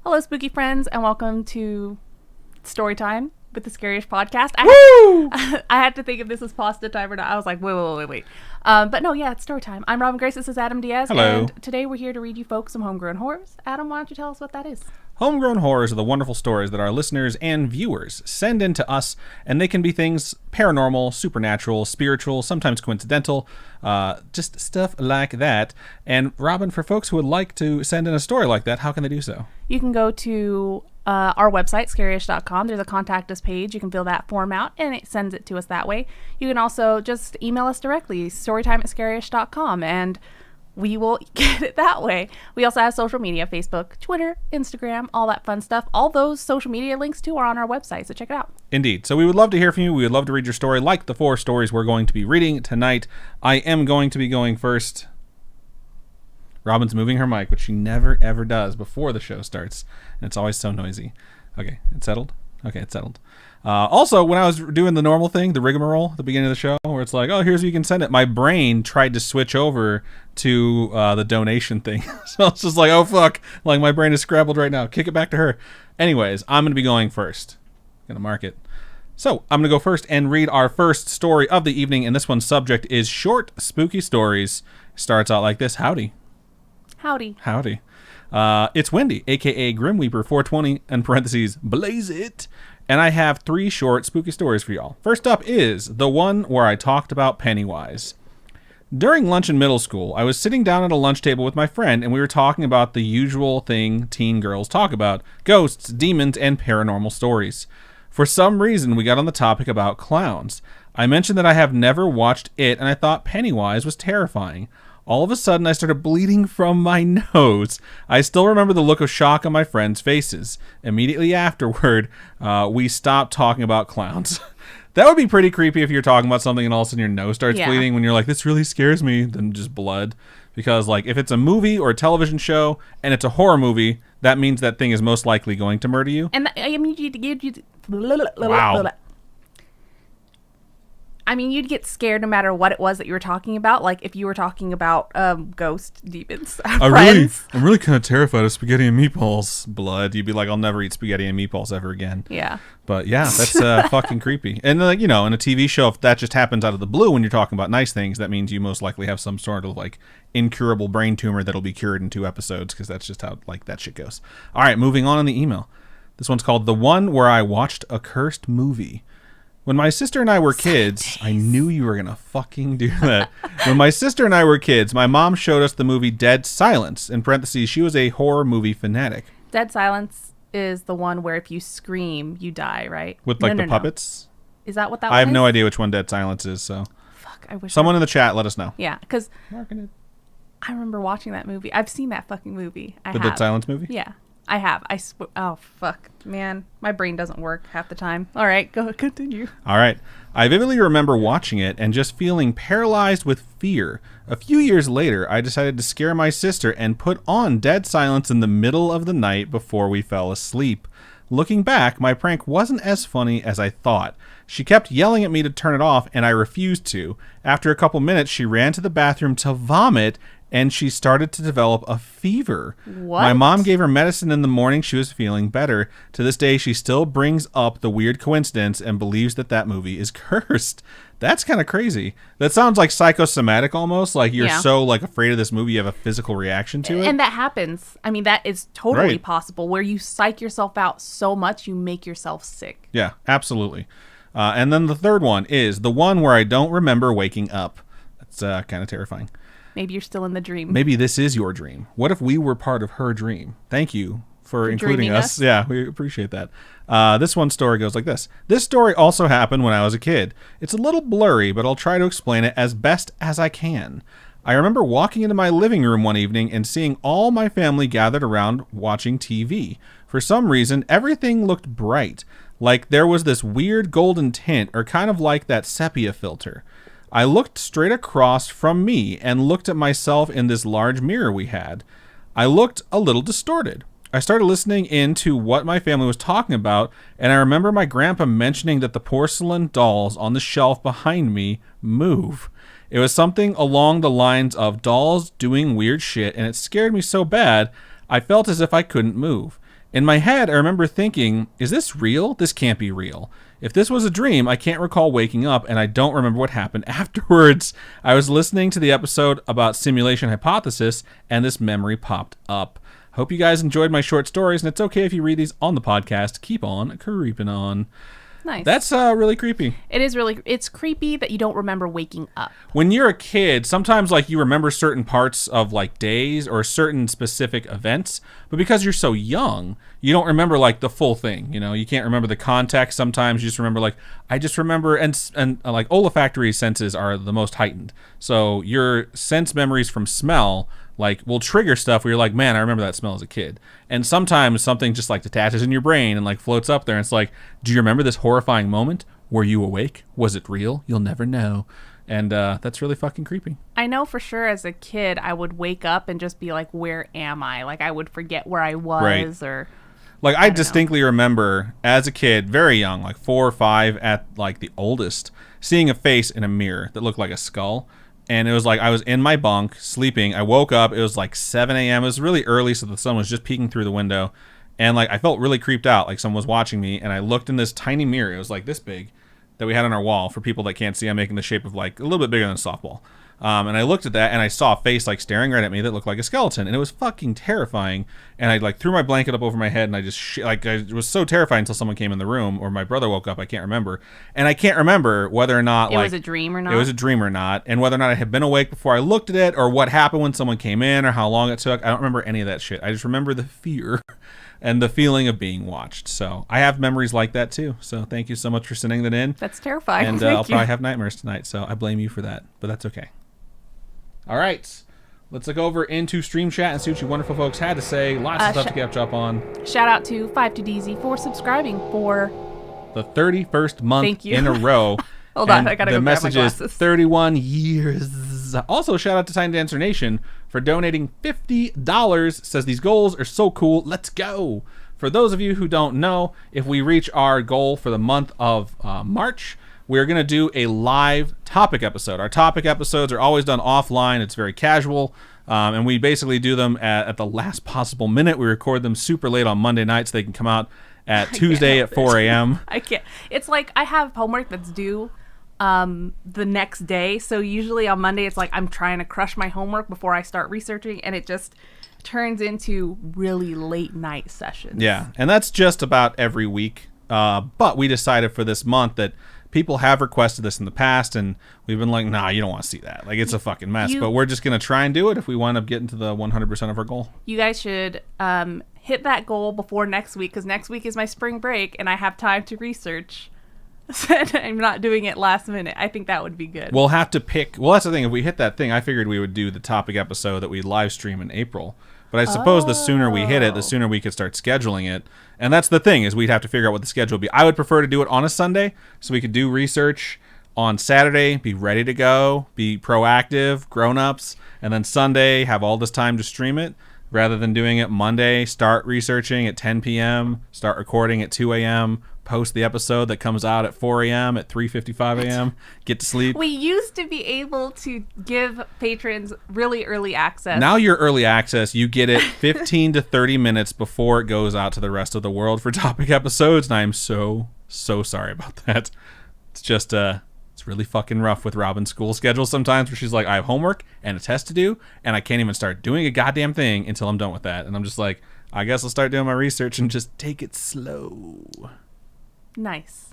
Hello, spooky friends, and welcome to Storytime with the Scaryish Podcast. I had to think if this was pasta time or not. I was like, wait. But no, yeah, it's Storytime. I'm Robin Grace. This is Adam Diaz. Hello. And today we're here to read you folks some homegrown horrors. Adam, why don't you tell us what that is? Homegrown horrors are the wonderful stories that our listeners and viewers send in to us, and they can be things paranormal, supernatural, spiritual, sometimes coincidental, just stuff like that. And Robin, for folks who would like to send in a story like that, how can they do so? You can go to our website, scaryish.com. There's a contact us page. You can fill that form out, and it sends it to us that way. You can also just email us directly, storytime@scaryish.com, and we will get it that way. We also have social media, Facebook, Twitter, Instagram, all that fun stuff. All those social media links, too, are on our website, so check it out. Indeed. So we would love to hear from you. We would love to read your story, like the 4 stories we're going to be reading tonight. I am going to be going first. Robin's moving her mic, which she never, ever does before the show starts, and it's always so noisy. Okay, it's settled? Okay, it's settled. Also, when I was doing the normal thing, the rigmarole at the beginning of the show, where it's like, oh, here's where you can send it, my brain tried to switch over to the donation thing. So it's just like, oh, fuck. Like, my brain is scrambled right now. Kick it back to her. Anyways, I'm going to be going first. Going to mark it. So, I'm going to go first and read our first story of the evening, and this one's subject is short, spooky stories. Starts out like this. Howdy. Howdy. It's Wendy, a.k.a. Grimweeper420, in parentheses, blaze it. And I have 3 short, spooky stories for y'all. First up is the one where I talked about Pennywise. During lunch in middle school, I was sitting down at a lunch table with my friend, and we were talking about the usual thing teen girls talk about, ghosts, demons, and paranormal stories. For some reason, we got on the topic about clowns. I mentioned that I have never watched it, and I thought Pennywise was terrifying. All of a sudden, I started bleeding from my nose. I still remember the look of shock on my friends' faces. Immediately afterward, we stopped talking about clowns. That would be pretty creepy if you're talking about something and all of a sudden your nose starts bleeding when you're like, this really scares me, then just blood. Because like if it's a movie or a television show and it's a horror movie, that means that thing is most likely going to murder you. And I mean, you'd get scared no matter what it was that you were talking about. Like if you were talking about ghost demons, I'm really kind of terrified of spaghetti and meatballs. Blood. You'd be like, I'll never eat spaghetti and meatballs ever again. Yeah. But yeah, that's fucking creepy. And like in a TV show, if that just happens out of the blue when you're talking about nice things, that means you most likely have some sort of like incurable brain tumor that'll be cured in 2 episodes because that's just how like that shit goes. All right, moving on in the email. This one's called The One Where I Watched a Cursed Movie. When my sister and I were kids, I knew you were going to fucking do that. When my sister and I were kids, my mom showed us the movie Dead Silence. In parentheses, she was a horror movie fanatic. Dead Silence is the one where if you scream, you die, right? With like the puppets? Is that what that one is? I have no idea which one Dead Silence is, so. Fuck, I wish. Someone in the chat, let us know. Yeah, because I remember watching that movie. I've seen that fucking movie. The Dead Silence movie? Yeah. I have. Oh, fuck. Man, my brain doesn't work half the time. All right, go continue. All right. I vividly remember watching it and just feeling paralyzed with fear. A few years later, I decided to scare my sister and put on Dead Silence in the middle of the night before we fell asleep. Looking back, my prank wasn't as funny as I thought. She kept yelling at me to turn it off, and I refused to. After a couple minutes, she ran to the bathroom to vomit, and she started to develop a fever. What? My mom gave her medicine in the morning. She was feeling better. To this day, she still brings up the weird coincidence and believes that movie is cursed. That's kind of crazy. That sounds like psychosomatic almost. Like you're so like afraid of this movie, you have a physical reaction to it. And that happens. I mean, that is totally possible where you psych yourself out so much you make yourself sick. Yeah, absolutely. And then the third one is the one where I don't remember waking up. That's kind of terrifying. Maybe you're still in the dream. Maybe this is your dream. What if we were part of her dream? Thank you for including us. Yeah, we appreciate that. This one story goes like this. This story also happened when I was a kid. It's a little blurry, but I'll try to explain it as best as I can. I remember walking into my living room one evening and seeing all my family gathered around watching TV. For some reason, everything looked bright, like there was this weird golden tint, or kind of like that sepia filter. I looked straight across from me and looked at myself in this large mirror we had. I looked a little distorted. I started listening in to what my family was talking about, and I remember my grandpa mentioning that the porcelain dolls on the shelf behind me move. It was something along the lines of dolls doing weird shit, and it scared me so bad, I felt as if I couldn't move. In my head, I remember thinking, is this real? This can't be real. If this was a dream, I can't recall waking up, and I don't remember what happened afterwards. I was listening to the episode about simulation hypothesis, and this memory popped up. Hope you guys enjoyed my short stories, and it's okay if you read these on the podcast. Keep on creeping on. Nice. That's really creepy. It's creepy that you don't remember waking up. When you're a kid, sometimes like you remember certain parts of like days or certain specific events, but because you're so young, you don't remember like the full thing. You know, you can't remember the context. Sometimes you just remember like, I just remember, and like olfactory senses are the most heightened. So your sense memories from smell like will trigger stuff where you're like, man, I remember that smell as a kid. And sometimes something just like detaches in your brain and like floats up there and it's like, do you remember this horrifying moment? Were you awake? Was it real? You'll never know. And that's really fucking creepy. I know for sure as a kid I would wake up and just be like, where am I? Like I would forget where I was. Right. Or like I distinctly remember as a kid, very young, like 4 or 5 at like the oldest, seeing a face in a mirror that looked like a skull. And it was like I was in my bunk sleeping. I woke up. It was like 7 a.m. It was really early, so the sun was just peeking through the window. And like I felt really creeped out, like someone was watching me. And I looked in this tiny mirror. It was like this big that we had on our wall. For people that can't see, I'm making the shape of like a little bit bigger than a softball. And I looked at that and I saw a face like staring right at me that looked like a skeleton. And it was fucking terrifying. And I like threw my blanket up over my head and I just it was so terrifying until someone came in the room or my brother woke up. I can't remember. And I can't remember whether or not it was a dream or not. It was a dream or not. And whether or not I had been awake before I looked at it or what happened when someone came in or how long it took. I don't remember any of that shit. I just remember the fear and the feeling of being watched. So I have memories like that too. So thank you so much for sending that in. That's terrifying. And I'll probably have nightmares tonight. So I blame you for that. But that's okay. All right, let's look over into Stream Chat and see what you wonderful folks had to say. Lots of stuff to catch up on. Shout out to 52DZ for subscribing for the 31st month in a row. Hold on, I gotta go grab my glasses. The message is 31 years. Also, shout out to Tiny Dancer Nation for donating $50. Says these goals are so cool. Let's go. For those of you who don't know, if we reach our goal for the month of March, we're going to do a live topic episode. Our topic episodes are always done offline. It's very casual. And we basically do them at the last possible minute. We record them super late on Monday night so they can come out at Tuesday at 4 a.m. I can't. It's like I have homework that's due the next day. So usually on Monday, it's like I'm trying to crush my homework before I start researching. And it just turns into really late night sessions. Yeah. And that's just about every week. But we decided for this month that people have requested this in the past, and we've been like, nah, you don't want to see that. Like, it's a fucking mess. But we're just going to try and do it if we wind up getting to the 100% of our goal. You guys should hit that goal before next week, because next week is my spring break, and I have time to research. I'm not doing it last minute. I think that would be good. We'll have to pick. Well, that's the thing. If we hit that thing, I figured we would do the topic episode that we live stream in April. But I suppose the sooner we hit it, the sooner we could start scheduling it. And that's the thing, is we'd have to figure out what the schedule would be. I would prefer to do it on a Sunday so we could do research on Saturday, be ready to go, be proactive, grown-ups, and then Sunday have all this time to stream it, rather than doing it Monday, start researching at 10 p.m., start recording at 2 a.m., post the episode that comes out at 4 a.m., at 3:55 a.m., get to sleep. We used to be able to give patrons really early access. Now you're early access. You get it 15 to 30 minutes before it goes out to the rest of the world for topic episodes, and I'm so sorry about that. It's just, it's really fucking rough with Robin's school schedule sometimes, where she's like, I have homework and a test to do, and I can't even start doing a goddamn thing until I'm done with that. And I'm just like, I guess I'll start doing my research and just take it slow. Nice.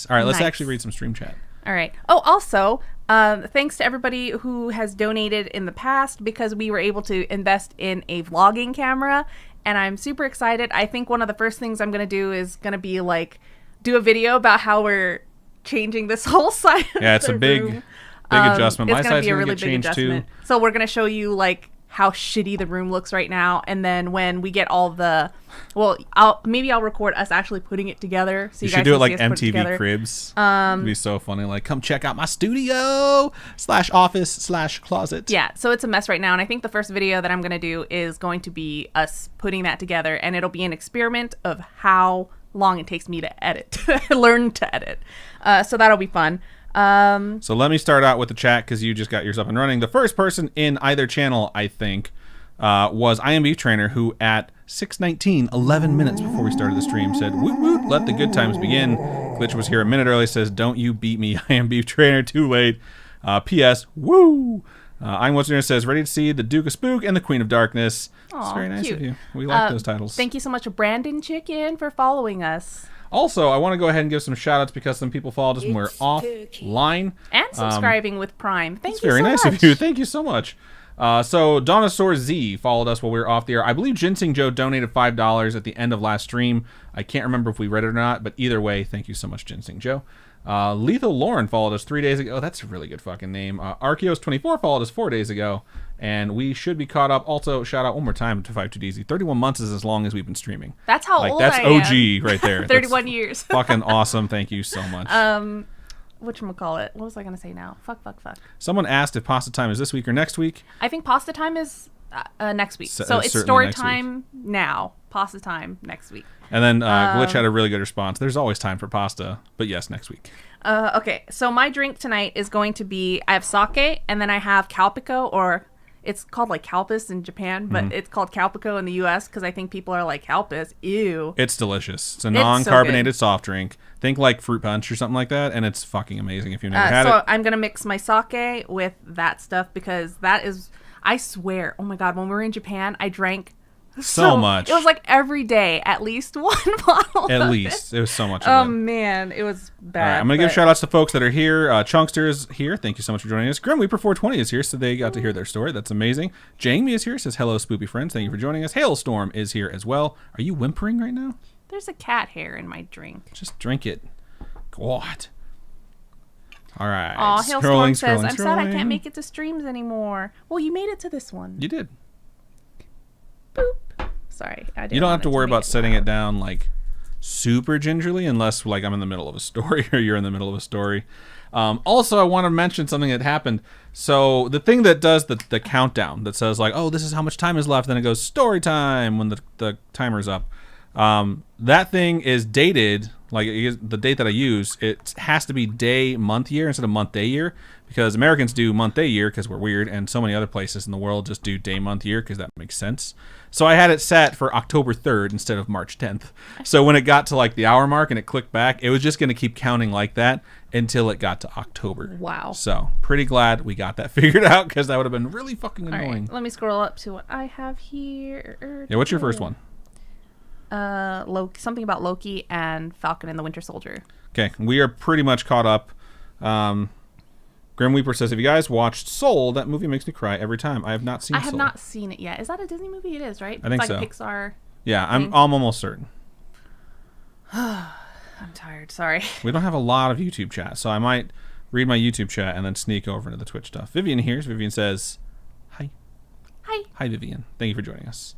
All right, let's actually read some stream chat. All right. Oh, also, thanks to everybody who has donated in the past, because we were able to invest in a vlogging camera, and I'm super excited. I think one of the first things I'm going to do is going to be like do a video about how we're changing this whole side. Yeah, it's a big adjustment. My side's going to get changed too. So we're going to show you like how shitty the room looks right now, and then when we get all the, well, I'll record us actually putting it together. So you guys should do it like MTV Cribs. It'd be so funny. Like, come check out my studio / closet. Yeah, so it's a mess right now, and I think the first video that I'm going to do is going to be us putting that together, and it'll be an experiment of how long it takes me to edit, learn to edit. So that'll be fun. So let me start out with the chat, because you just got yours up and running. The first person in either channel, I think, was I Am Beef Trainer, who at 6:19, 11 minutes before we started the stream, said, woot woot, let the good times begin. Glitch was here a minute early, says, don't you beat me, I am beef trainer, too late. P.S. Woo! I'm What's Dinner says, ready to see the Duke of Spook and the Queen of Darkness. It's very nice of you. We like those titles. Thank you so much, Brandon Chicken, for following us. Also, I want to go ahead and give some shout-outs because some people followed us when we were offline. And subscribing with Prime. Thank you so much. Very nice of you. Thank you so much. So Donosaur Z followed us while we were off the air. I believe Ginseng Joe donated $5 at the end of last stream. I can't remember if we read it or not, but either way, thank you so much, Ginseng Joe. Lethal Lauren followed us 3 days ago. Oh, that's a really good fucking name. Archeos24 followed us 4 days ago, and we should be caught up. Also, shout out one more time to 52DZ. 31 months is as long as we've been streaming. That's how old that's I am. OG right there. 31 that's years. Fucking awesome. Thank you so much. Whatchamacallit? What was I going to say now? Fuck. Someone asked if pasta time is this week or next week. I think pasta time is next week. So it's story time now. Pasta time next week. And then Glitch had a really good response. There's always time for pasta, but yes, next week. Okay, so my drink tonight is going to be, I have sake, and then I have Calpico, or it's called like Calpis in Japan, but it's called Calpico in the U.S. because I think people are like, Calpis, ew. It's delicious. It's a non-carbonated soft drink. Think like fruit punch or something like that, and it's fucking amazing if you've never had it. So I'm going to mix my sake with that stuff because that is, I swear, oh my God, when we were in Japan, I drank so much. It was like every day, at least one bottle. At least. It was so much. Oh, man. It was bad. All right, I'm going to give shout outs to folks that are here. Chunkster is here. Thank you so much for joining us. Grim Weeper 420 is here, so they got to hear their story. That's amazing. Jamie is here. Says, hello, spoopy friends. Thank you for joining us. Hailstorm is here as well. Are you whimpering right now? There's a cat hair in my drink. Just drink it. God. All right. Aw, Hailstorm says, I'm sad I can't make it to streams anymore. Well, you made it to this one. You did. Boop. Sorry, I didn't. You don't have to worry about setting it down like super gingerly unless like I'm in the middle of a story or you're in the middle of a story. Also, I want to mention something that happened. So the thing that does the countdown that says like, oh, this is how much time is left, then it goes story time when the timer's up. That thing is dated, like the date that I use, it has to be day, month, year instead of month, day, year, because Americans do month, day, year because we're weird, and so many other places in the world just do day, month, year because that makes sense. So I had it set for October 3rd instead of March 10th. So when it got to like the hour mark and it clicked back, it was just going to keep counting like that until it got to October. Wow. So pretty glad we got that figured out because that would have been really fucking annoying. All right, let me scroll up to what I have here. Yeah, what's your first one? Something about Loki and Falcon and the Winter Soldier. Okay, we are pretty much caught up. Grim Weeper says, have you guys watched Soul? That movie makes me cry every time. I have not seen Soul. I have not seen it yet. Is that a Disney movie? It is, right? I think it's like so. a Pixar. Yeah, I'm almost certain. I'm tired. Sorry. We don't have a lot of YouTube chat, so I might read my YouTube chat and then sneak over into the Twitch stuff. Vivian here. Vivian says, hi. Hi. Hi, Vivian. Thank you for joining us.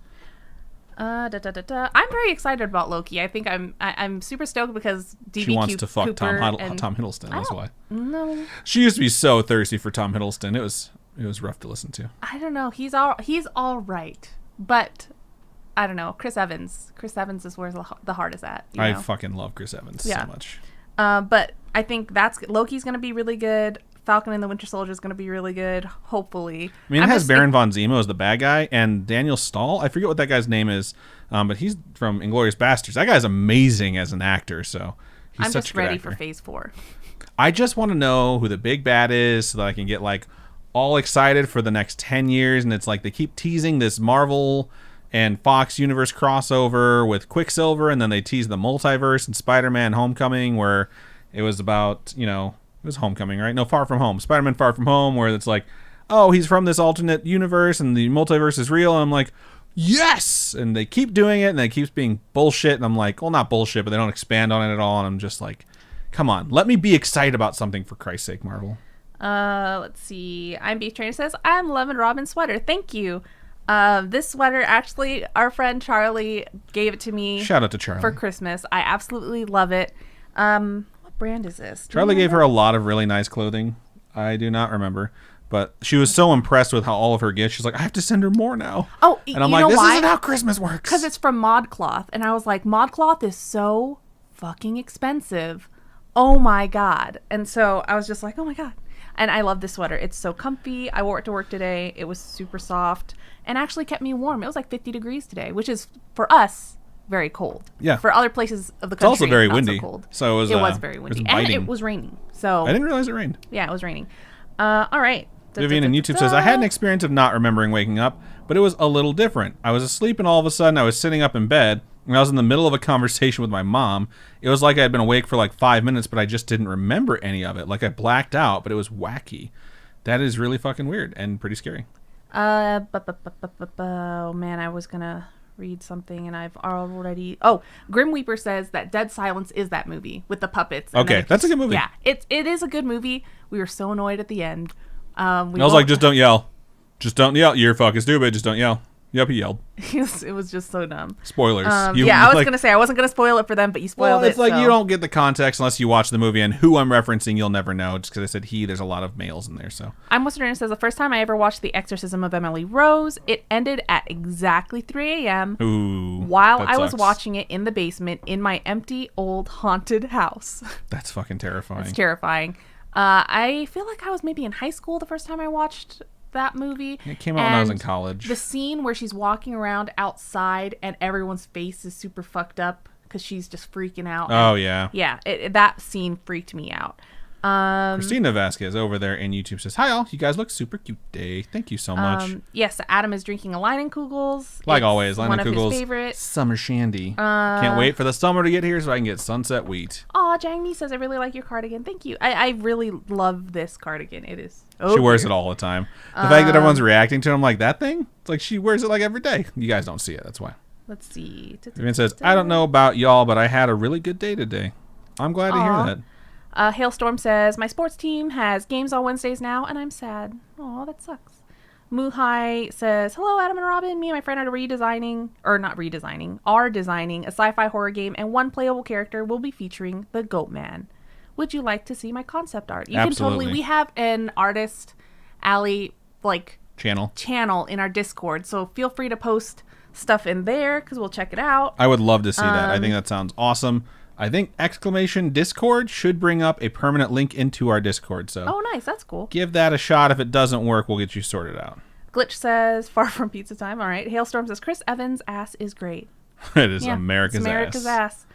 I'm very excited about Loki. I think I'm super stoked because DB she wants to fuck Cooper Tom Hiddleston. That's why. No. She used to be so thirsty for Tom Hiddleston. It was rough to listen to. I don't know. He's all right, but I don't know. Chris Evans is where the heart is at. I fucking love Chris Evans so much. But I think Loki's going to be really good. Falcon and the Winter Soldier is going to be really good, hopefully. I mean, it has Baron von Zemo as the bad guy, and Daniel Stahl. I forget what that guy's name is, but he's from Inglourious Basterds. That guy's amazing as an actor, so he's such a good actor. I'm just ready for Phase 4. I just want to know who the big bad is so that I can get, like, all excited for the next 10 years, and it's like they keep teasing this Marvel and Fox universe crossover with Quicksilver, and then they tease the multiverse in Spider-Man Homecoming, where it was about, it was Homecoming, right? No, Far From Home. Spider-Man Far From Home, where it's like, oh, he's from this alternate universe and the multiverse is real. And I'm like, yes! And they keep doing it and it keeps being bullshit. And I'm like, well, not bullshit, but they don't expand on it at all. And I'm just like, come on. Let me be excited about something for Christ's sake, Marvel. Let's see. I'm Beef Trainer says, I'm loving Robin's sweater. Thank you. This sweater, actually, our friend Charlie gave it to me. Shout out to Charlie. For Christmas. I absolutely love it. Brand is this? Charlie gave her a lot of really nice clothing. I do not remember, but she was so impressed with how all of her gifts. She's like, I have to send her more now. Oh, and I'm like, this isn't how Christmas works. Because it's from ModCloth, and I was like, ModCloth is so fucking expensive. Oh my God! And so I was just like, oh my God. And I love this sweater. It's so comfy. I wore it to work today. It was super soft and actually kept me warm. It was like 50 degrees today, which is, for us, very cold. Yeah. For other places of the country, it's also very not windy. So cold. So it was very windy. And it was raining. So I didn't realize it rained. Yeah, it was raining. All right. Vivian in YouTube says, I had an experience of not remembering waking up, but it was a little different. I was asleep and all of a sudden I was sitting up in bed and I was in the middle of a conversation with my mom. It was like I had been awake for like 5 minutes, but I just didn't remember any of it. Like I blacked out, but it was wacky. That is really fucking weird and pretty scary. Oh man, I was gonna read something and I've already... Oh, Grim Weeper says that Dead Silence is that movie with the puppets. Okay, that's a good movie. Yeah, it is a good movie. We were so annoyed at the end. I was like, just don't yell. Just don't yell. You're fucking stupid. Just don't yell. Yep, he yelled. It was just so dumb. Spoilers. I was going to say, I wasn't going to spoil it for them, but you spoiled it. It's like you don't get the context unless you watch the movie, and who I'm referencing, you'll never know, just because I said he, there's a lot of males in there, so. I'm Western says, the first time I ever watched The Exorcism of Emily Rose, it ended at exactly 3 a.m. Ooh, while I was watching it in the basement in my empty, old, haunted house. That's fucking terrifying. It's terrifying. I feel like I was maybe in high school the first time I watched that movie. It came out when I was in college. The scene where she's walking around outside and everyone's face is super fucked up because she's just freaking out. Oh, yeah. Yeah, that scene freaked me out. Christina Vasquez over there in YouTube says, hi all, you guys look super cute today. Thank you so much. Yes, Adam is drinking a Leinenkugels. Like always, Leinenkugels. One of his favorite. Summer shandy. Can't wait for the summer to get here so I can get sunset wheat. Aw, Jangmi says, I really like your cardigan. Thank you. I really love this cardigan. It is. She wears it all the time. The fact that everyone's reacting to him like that thing, it's like she wears it like every day. You guys don't see it, that's why. Let's see. Vivian says, I don't know about y'all, but I had a really good day today. I'm glad to hear that. Hailstorm says, my sports team has games on Wednesdays now, and I'm sad. Aw, that sucks. Muhai says, hello, Adam and Robin. Me and my friend are designing a sci-fi horror game, and one playable character will be featuring the Goat Man. Would you like to see my concept art? You Absolutely. can totally. We have an Artist Alley channel in our Discord, so feel free to post stuff in there because we'll check it out. I would love to see that. I think that sounds awesome. I think !Discord should bring up a permanent link into our Discord. So oh, nice. That's cool. Give that a shot. If it doesn't work, we'll get you sorted out. Glitch says, far from pizza time. All right. Hailstorm says, Chris Evans' ass is great. It is America's ass.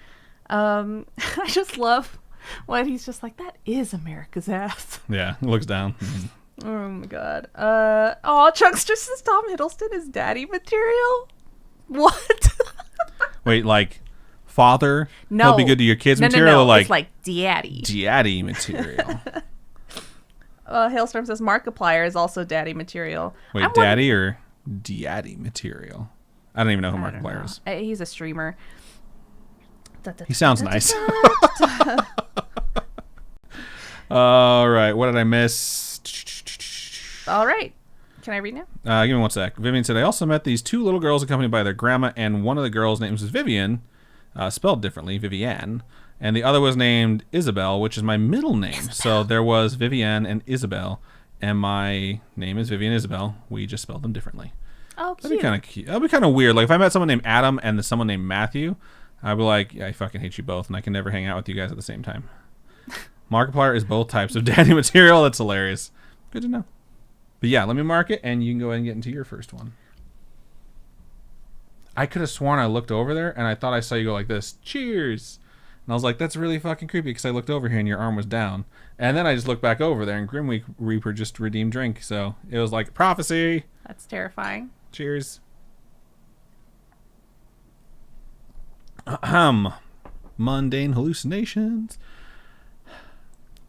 I just love when he's just like, that is America's ass. Yeah, he looks down. Oh, my God. Chunkster says Tom Hiddleston is daddy material? What? Wait, like... Father, no, he'll be good to your kids material. No. Like it's like daddy material. Hailstorm says Markiplier is also daddy material. Wait, daddy or daddy material? I don't even know who Markiplier is. He's a streamer. He sounds nice. All right, what did I miss? All right. Can I read now? Give me one sec. Vivian said, I also met these two little girls accompanied by their grandma, and one of the girls' names was Vivian. Spelled differently, Vivienne, and the other was named Isabel, which is my middle name. Isabel. So there was Vivienne and Isabel, and my name is Vivian Isabel. We just spelled them differently. Oh, cute. That'd be kind of cute. That'd be kind of weird. Like if I met someone named Adam and someone named Matthew, I'd be like, yeah, I fucking hate you both, and I can never hang out with you guys at the same time. Markiplier is both types of daddy material. That's hilarious. Good to know. But yeah, let me mark it, and you can go ahead and get into your first one. I could have sworn I looked over there and I thought I saw you go like this. Cheers. And I was like, that's really fucking creepy because I looked over here and your arm was down. And then I just looked back over there and Grim Reaper just redeemed drink. So it was like prophecy. That's terrifying. Cheers. Mundane hallucinations.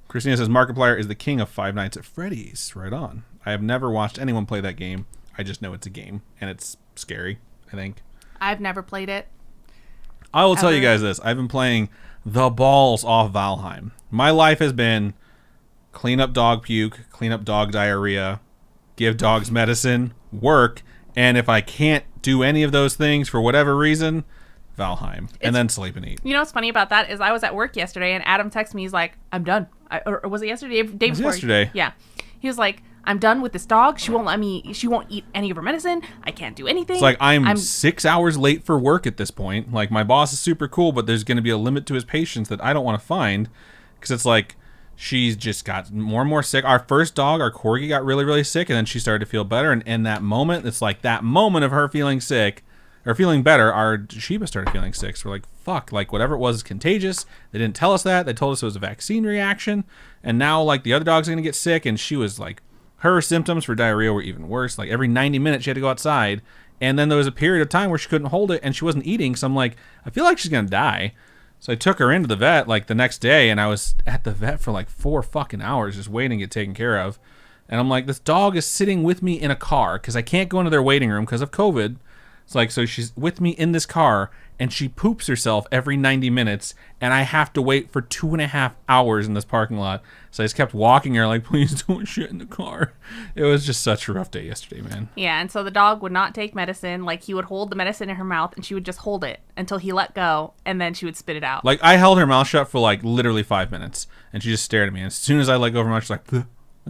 Christina says Markiplier is the king of Five Nights at Freddy's. Right on. I have never watched anyone play that game. I just know it's a game and it's scary, I think. I've never played it. I will tell you guys this. I've been playing the balls off Valheim. My life has been clean up dog puke, clean up dog diarrhea, give dogs medicine, work, and if I can't do any of those things for whatever reason, Valheim, and then sleep and eat. You know what's funny about that is I was at work yesterday and Adam texted me. He's like, I'm done. Or was it yesterday? Day before? Yesterday. Yeah. He was like, I'm done with this dog. She won't eat any of her medicine. I can't do anything. It's like I'm 6 hours late for work at this point. Like my boss is super cool, but there's going to be a limit to his patience that I don't want to find. Because it's like she's just got more and more sick. Our first dog, our Corgi, got really, really sick, and then she started to feel better. And in that moment, it's like that moment of her feeling sick or feeling better, our Sheba started feeling sick. So we're like, fuck, like whatever it was is contagious. They didn't tell us that. They told us it was a vaccine reaction. And now like the other dog's going to get sick. And she was like, her symptoms for diarrhea were even worse. Like every 90 minutes she had to go outside. And then there was a period of time where she couldn't hold it and she wasn't eating. So I'm like, I feel like she's going to die. So I took her into the vet like the next day, and I was at the vet for like 4 fucking hours just waiting to get taken care of. And I'm like, this dog is sitting with me in a car because I can't go into their waiting room because of COVID. It's like, so she's with me in this car, and she poops herself every 90 minutes, and I have to wait for 2.5 hours in this parking lot. So I just kept walking her like, please don't shit in the car. It was just such a rough day yesterday, man. Yeah, and so the dog would not take medicine. Like, he would hold the medicine in her mouth, and she would just hold it until he let go, and then she would spit it out. Like, I held her mouth shut for like literally 5 minutes, and she just stared at me. And as soon as I let go of her mouth, she's like,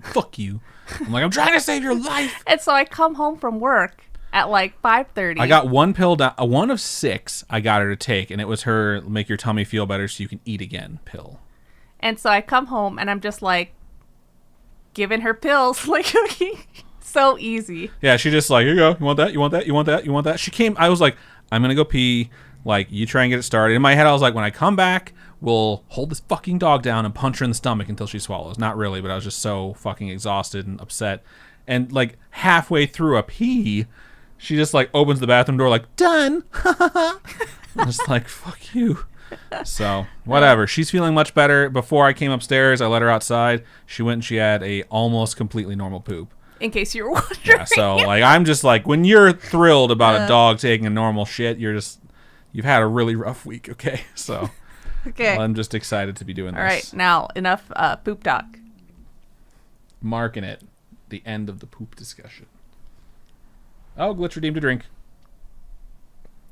fuck you. I'm like, I'm trying to save your life. And so I come home from work at like 5:30. I got one pill, one of 6 I got her to take, and it was her make your tummy feel better so you can eat again pill. And so I come home, and I'm just like giving her pills, like so easy. Yeah, she just like, here you go. You want that? You want that? You want that? You want that? She came, I was like, I'm going to go pee. Like, you try and get it started. In my head, I was like, when I come back, we'll hold this fucking dog down and punch her in the stomach until she swallows. Not really, but I was just so fucking exhausted and upset. And like halfway through a pee, she just like opens the bathroom door like, done. I was like, fuck you. So whatever. She's feeling much better. Before I came upstairs, I let her outside. She went and she had a almost completely normal poop. In case you were wondering. Yeah, so like I'm just like, when you're thrilled about a dog taking a normal shit, you've had a really rough week, okay? So okay. I'm just excited to be doing this. All right, now enough poop talk. Marking it. The end of the poop discussion. Oh, glitch redeemed a drink.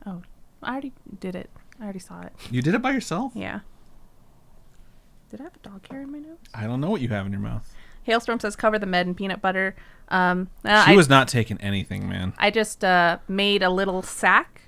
Oh, I already did it. I already saw it. You did it by yourself? Yeah. Did I have a dog hair in my nose? I don't know what you have in your mouth. Hailstorm says cover the med in peanut butter. She was not taking anything, man. I just made a little sack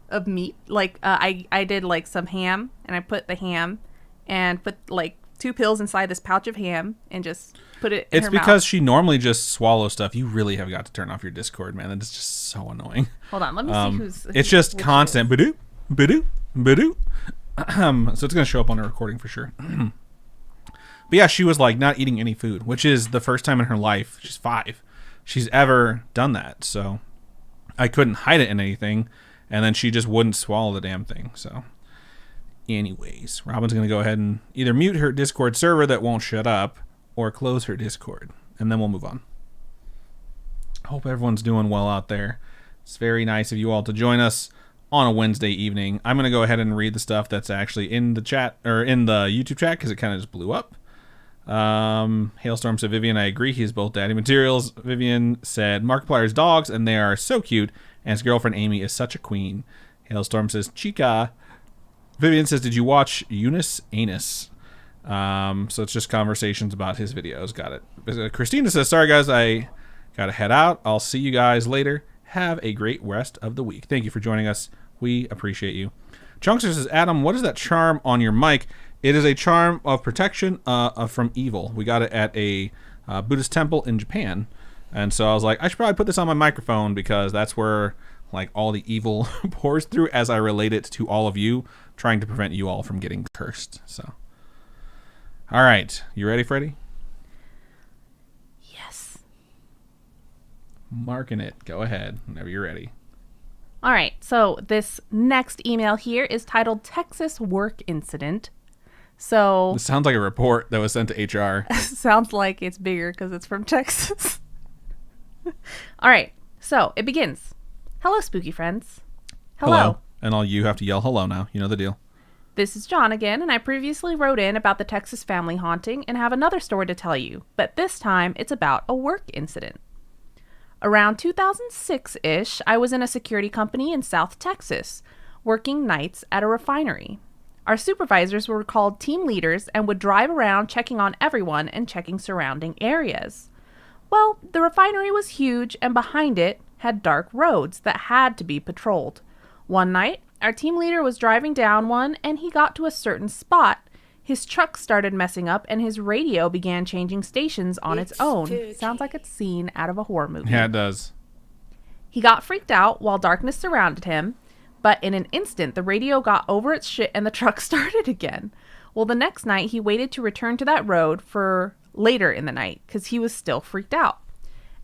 of meat. Like I did like some ham, and I put the ham and put like 2 pills inside this pouch of ham and just put it in her mouth. It's because she normally just swallows stuff. You really have got to turn off your Discord, man. That's just so annoying. Hold on, let me see who's... It's just constant. Ba-doo, ba-doo, ba-doo. So it's going to show up on the recording for sure. But yeah, she was like not eating any food, which is the first time in her life, she's 5, she's ever done that. So I couldn't hide it in anything. And then she just wouldn't swallow the damn thing. So anyways, Robin's going to go ahead and either mute her Discord server that won't shut up or close her Discord. And then we'll move on. Hope everyone's doing well out there. It's very nice of you all to join us on a Wednesday evening. I'm going to go ahead and read the stuff that's actually in the chat or in the YouTube chat because it kind of just blew up. Hailstorm said, Vivian, I agree. He is both daddy materials. Vivian said, Markiplier's dogs, and they are so cute. And his girlfriend Amy is such a queen. Hailstorm says, Chica. Vivian says, did you watch Eunice Anus? So it's just conversations about his videos. Got it. Christina says, sorry guys, I gotta head out. I'll see you guys later. Have a great rest of the week. Thank you for joining us. We appreciate you. Chunkster says, Adam, what is that charm on your mic? It is a charm of protection from evil. We got it at a Buddhist temple in Japan. And so I was like, I should probably put this on my microphone because that's where like all the evil pours through as I relate it to all of you, trying to prevent you all from getting cursed. So, all right. You ready, Freddie? Yes. Marking it. Go ahead whenever you're ready. All right. So this next email here is titled Texas Work Incident. So this sounds like a report that was sent to HR. Sounds like it's bigger because it's from Texas. All right. So it begins. Hello, spooky friends. Hello. And all you have to yell hello now. You know the deal. This is John again, and I previously wrote in about the Texas family haunting and have another story to tell you, but this time it's about a work incident. Around 2006-ish, I was in a security company in South Texas, working nights at a refinery. Our supervisors were called team leaders and would drive around checking on everyone and checking surrounding areas. Well, the refinery was huge, and behind it had dark roads that had to be patrolled. One night, our team leader was driving down one, and he got to a certain spot. His truck started messing up, and his radio began changing stations on its own. Sounds like it's scene out of a horror movie. Yeah, it does. He got freaked out while darkness surrounded him, but in an instant, the radio got over its shit and the truck started again. Well, the next night, he waited to return to that road for later in the night because he was still freaked out.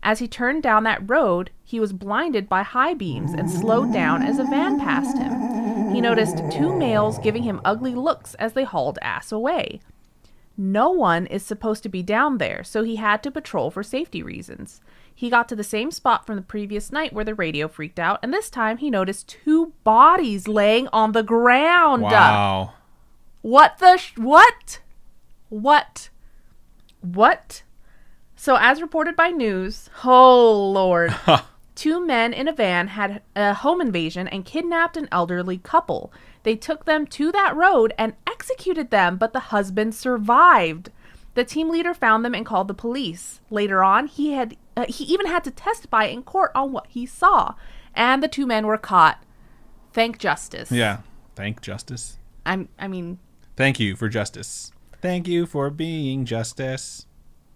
As he turned down that road, he was blinded by high beams and slowed down as a van passed him. He noticed two males giving him ugly looks as they hauled ass away. No one is supposed to be down there, so he had to patrol for safety reasons. He got to the same spot from the previous night where the radio freaked out, and this time he noticed two bodies laying on the ground. Wow. What the What? So as reported by news, oh Lord, two men in a van had a home invasion and kidnapped an elderly couple. They took them to that road and executed them, but the husband survived. The team leader found them and called the police. Later on, he even had to testify in court on what he saw, and the two men were caught. Thank justice. Yeah, thank justice. I mean, thank you for justice. Thank you for being justice.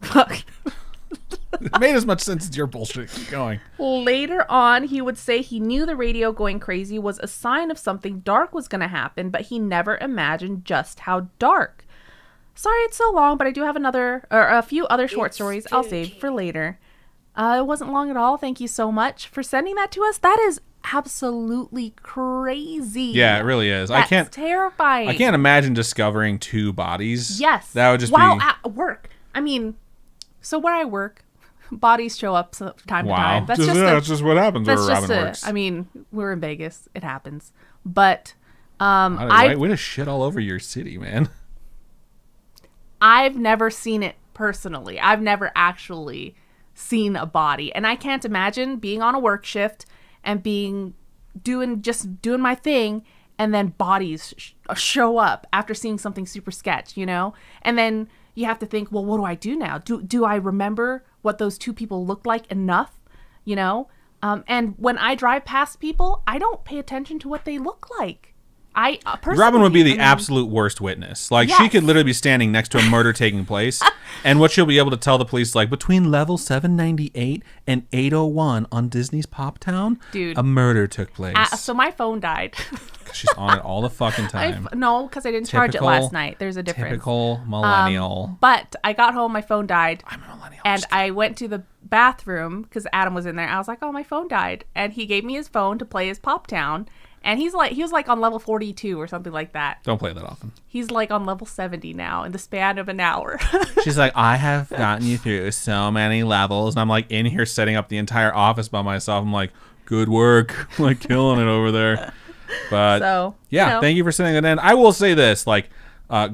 It made as much sense as your bullshit. Keep going. Later on, he would say he knew the radio going crazy was a sign of something dark was going to happen, but he never imagined just how dark. Sorry it's so long, but I do have a few other short stories I'll save for later. It wasn't long at all. Thank you so much for sending that to us. That is absolutely crazy. Yeah, it really is. That's terrifying. I can't imagine discovering two bodies. Yes. That would just while be... at work. I mean, so where I work, bodies show up time to time. That's just what happens where Robin works. I mean, we're in Vegas. It happens. But way to shit all over your city, man. I've never seen it personally. I've never actually seen a body. And I can't imagine being on a work shift and doing my thing, and then bodies show up after seeing something super sketch, you know? And then you have to think, well, what do I do now? Do I remember what those two people looked like enough, you know? And when I drive past people, I don't pay attention to what they look like. I personally, Robin would be the absolute worst witness. Like, yes. She could literally be standing next to a murder taking place, and what she'll be able to tell the police, like, between level 798 and 801 on Disney's Pop Town, dude, a murder took place. So my phone died. She's on it all the fucking time. No, because I didn't charge it last night. There's a difference. Typical millennial. But I got home, my phone died. I'm a millennial. And I went to the bathroom because Adam was in there. I was like, oh, my phone died. And he gave me his phone to play his Pop Town. And he was like on level 42 or something like that. Don't play that often. He's like on level 70 now in the span of an hour. She's like, I have gotten you through so many levels. And I'm like in here setting up the entire office by myself. I'm like, good work. Like killing it over there. But so, yeah, thank you for sending that in. I will say this, like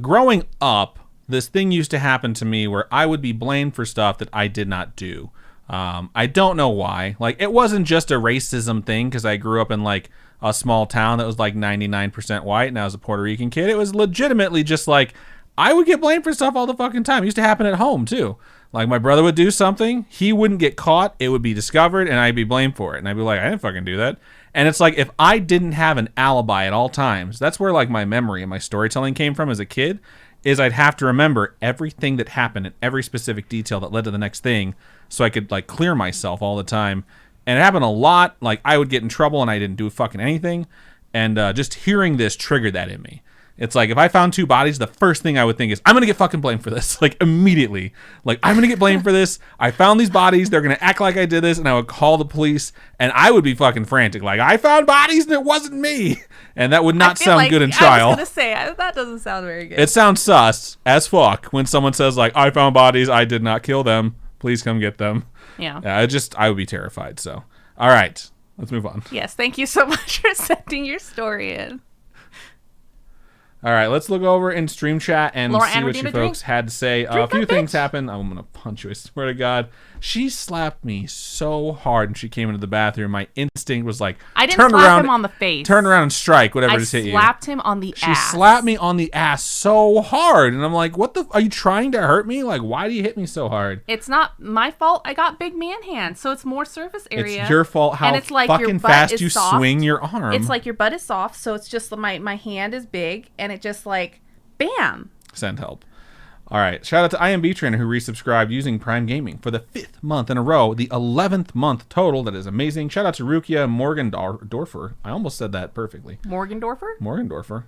growing up, this thing used to happen to me where I would be blamed for stuff that I did not do. I don't know why. Like, it wasn't just a racism thing because I grew up in like a small town that was like 99% white and I was a Puerto Rican kid. It was legitimately just like I would get blamed for stuff all the fucking time. It used to happen at home too. Like, my brother would do something, he wouldn't get caught, it would be discovered, and I'd be blamed for it. And I'd be like, I didn't fucking do that. And it's like, if I didn't have an alibi at all times, that's where like my memory and my storytelling came from as a kid, is I'd have to remember everything that happened and every specific detail that led to the next thing so I could like clear myself all the time. And it happened a lot. Like, I would get in trouble and I didn't do fucking anything. And just hearing this triggered that in me. It's like, if I found two bodies, the first thing I would think is, I'm going to get fucking blamed for this. Like, immediately. Like, I'm going to get blamed for this. I found these bodies. They're going to act like I did this. And I would call the police. And I would be fucking frantic. Like, I found bodies and it wasn't me. And that would not sound good in trial. I was going to say, that doesn't sound very good. It sounds sus as fuck when someone says, like, I found bodies. I did not kill them. Please come get them. Yeah. I would be terrified. So, all right. Let's move on. Yes. Thank you so much for sending your story in. All right, let's look over in stream chat and see what you folks had to say. A few things happened. I'm going to punch you, I swear to God. She slapped me so hard when she came into the bathroom. My instinct was like, I didn't slap him on the face. Turn around and strike, whatever just hit you. I slapped him on the ass. She slapped me on the ass so hard. And I'm like, what the? Are you trying to hurt me? Like, why do you hit me so hard? It's not my fault. I got big man hands, so it's more surface area. It's your fault how it's like fucking fast you swing your arm. It's like your butt is soft, so it's just my hand is big, and it just like, bam. Send help. All right. Shout out to IMB Trainer who resubscribed using Prime Gaming for the 5th month in a row, the 11th month total. That is amazing. Shout out to Rukia Morgendorfer. I almost said that perfectly. Morgendorfer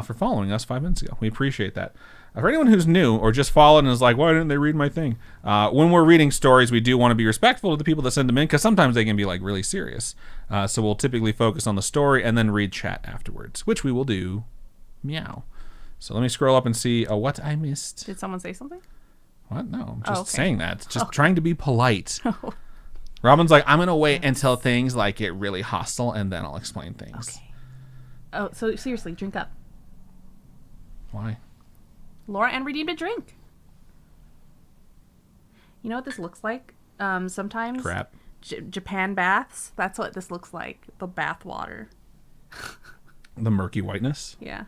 for following us 5 minutes ago. We appreciate that. For anyone who's new or just followed and is like, why didn't they read my thing? When we're reading stories, we do want to be respectful to the people that send them in because sometimes they can be like really serious. So we'll typically focus on the story and then read chat afterwards, which we will do. Meow. So let me scroll up and see what I missed. Did someone say something? What? No, I'm just saying that. Just trying to be polite. Robin's like, I'm going to wait until things like get really hostile and then I'll explain things. Okay. Oh, so seriously, drink up. Why? Laura Ann redeemed a drink. You know what this looks like? Sometimes crap. Japan baths. That's what this looks like. The bath water. The murky whiteness? Yeah.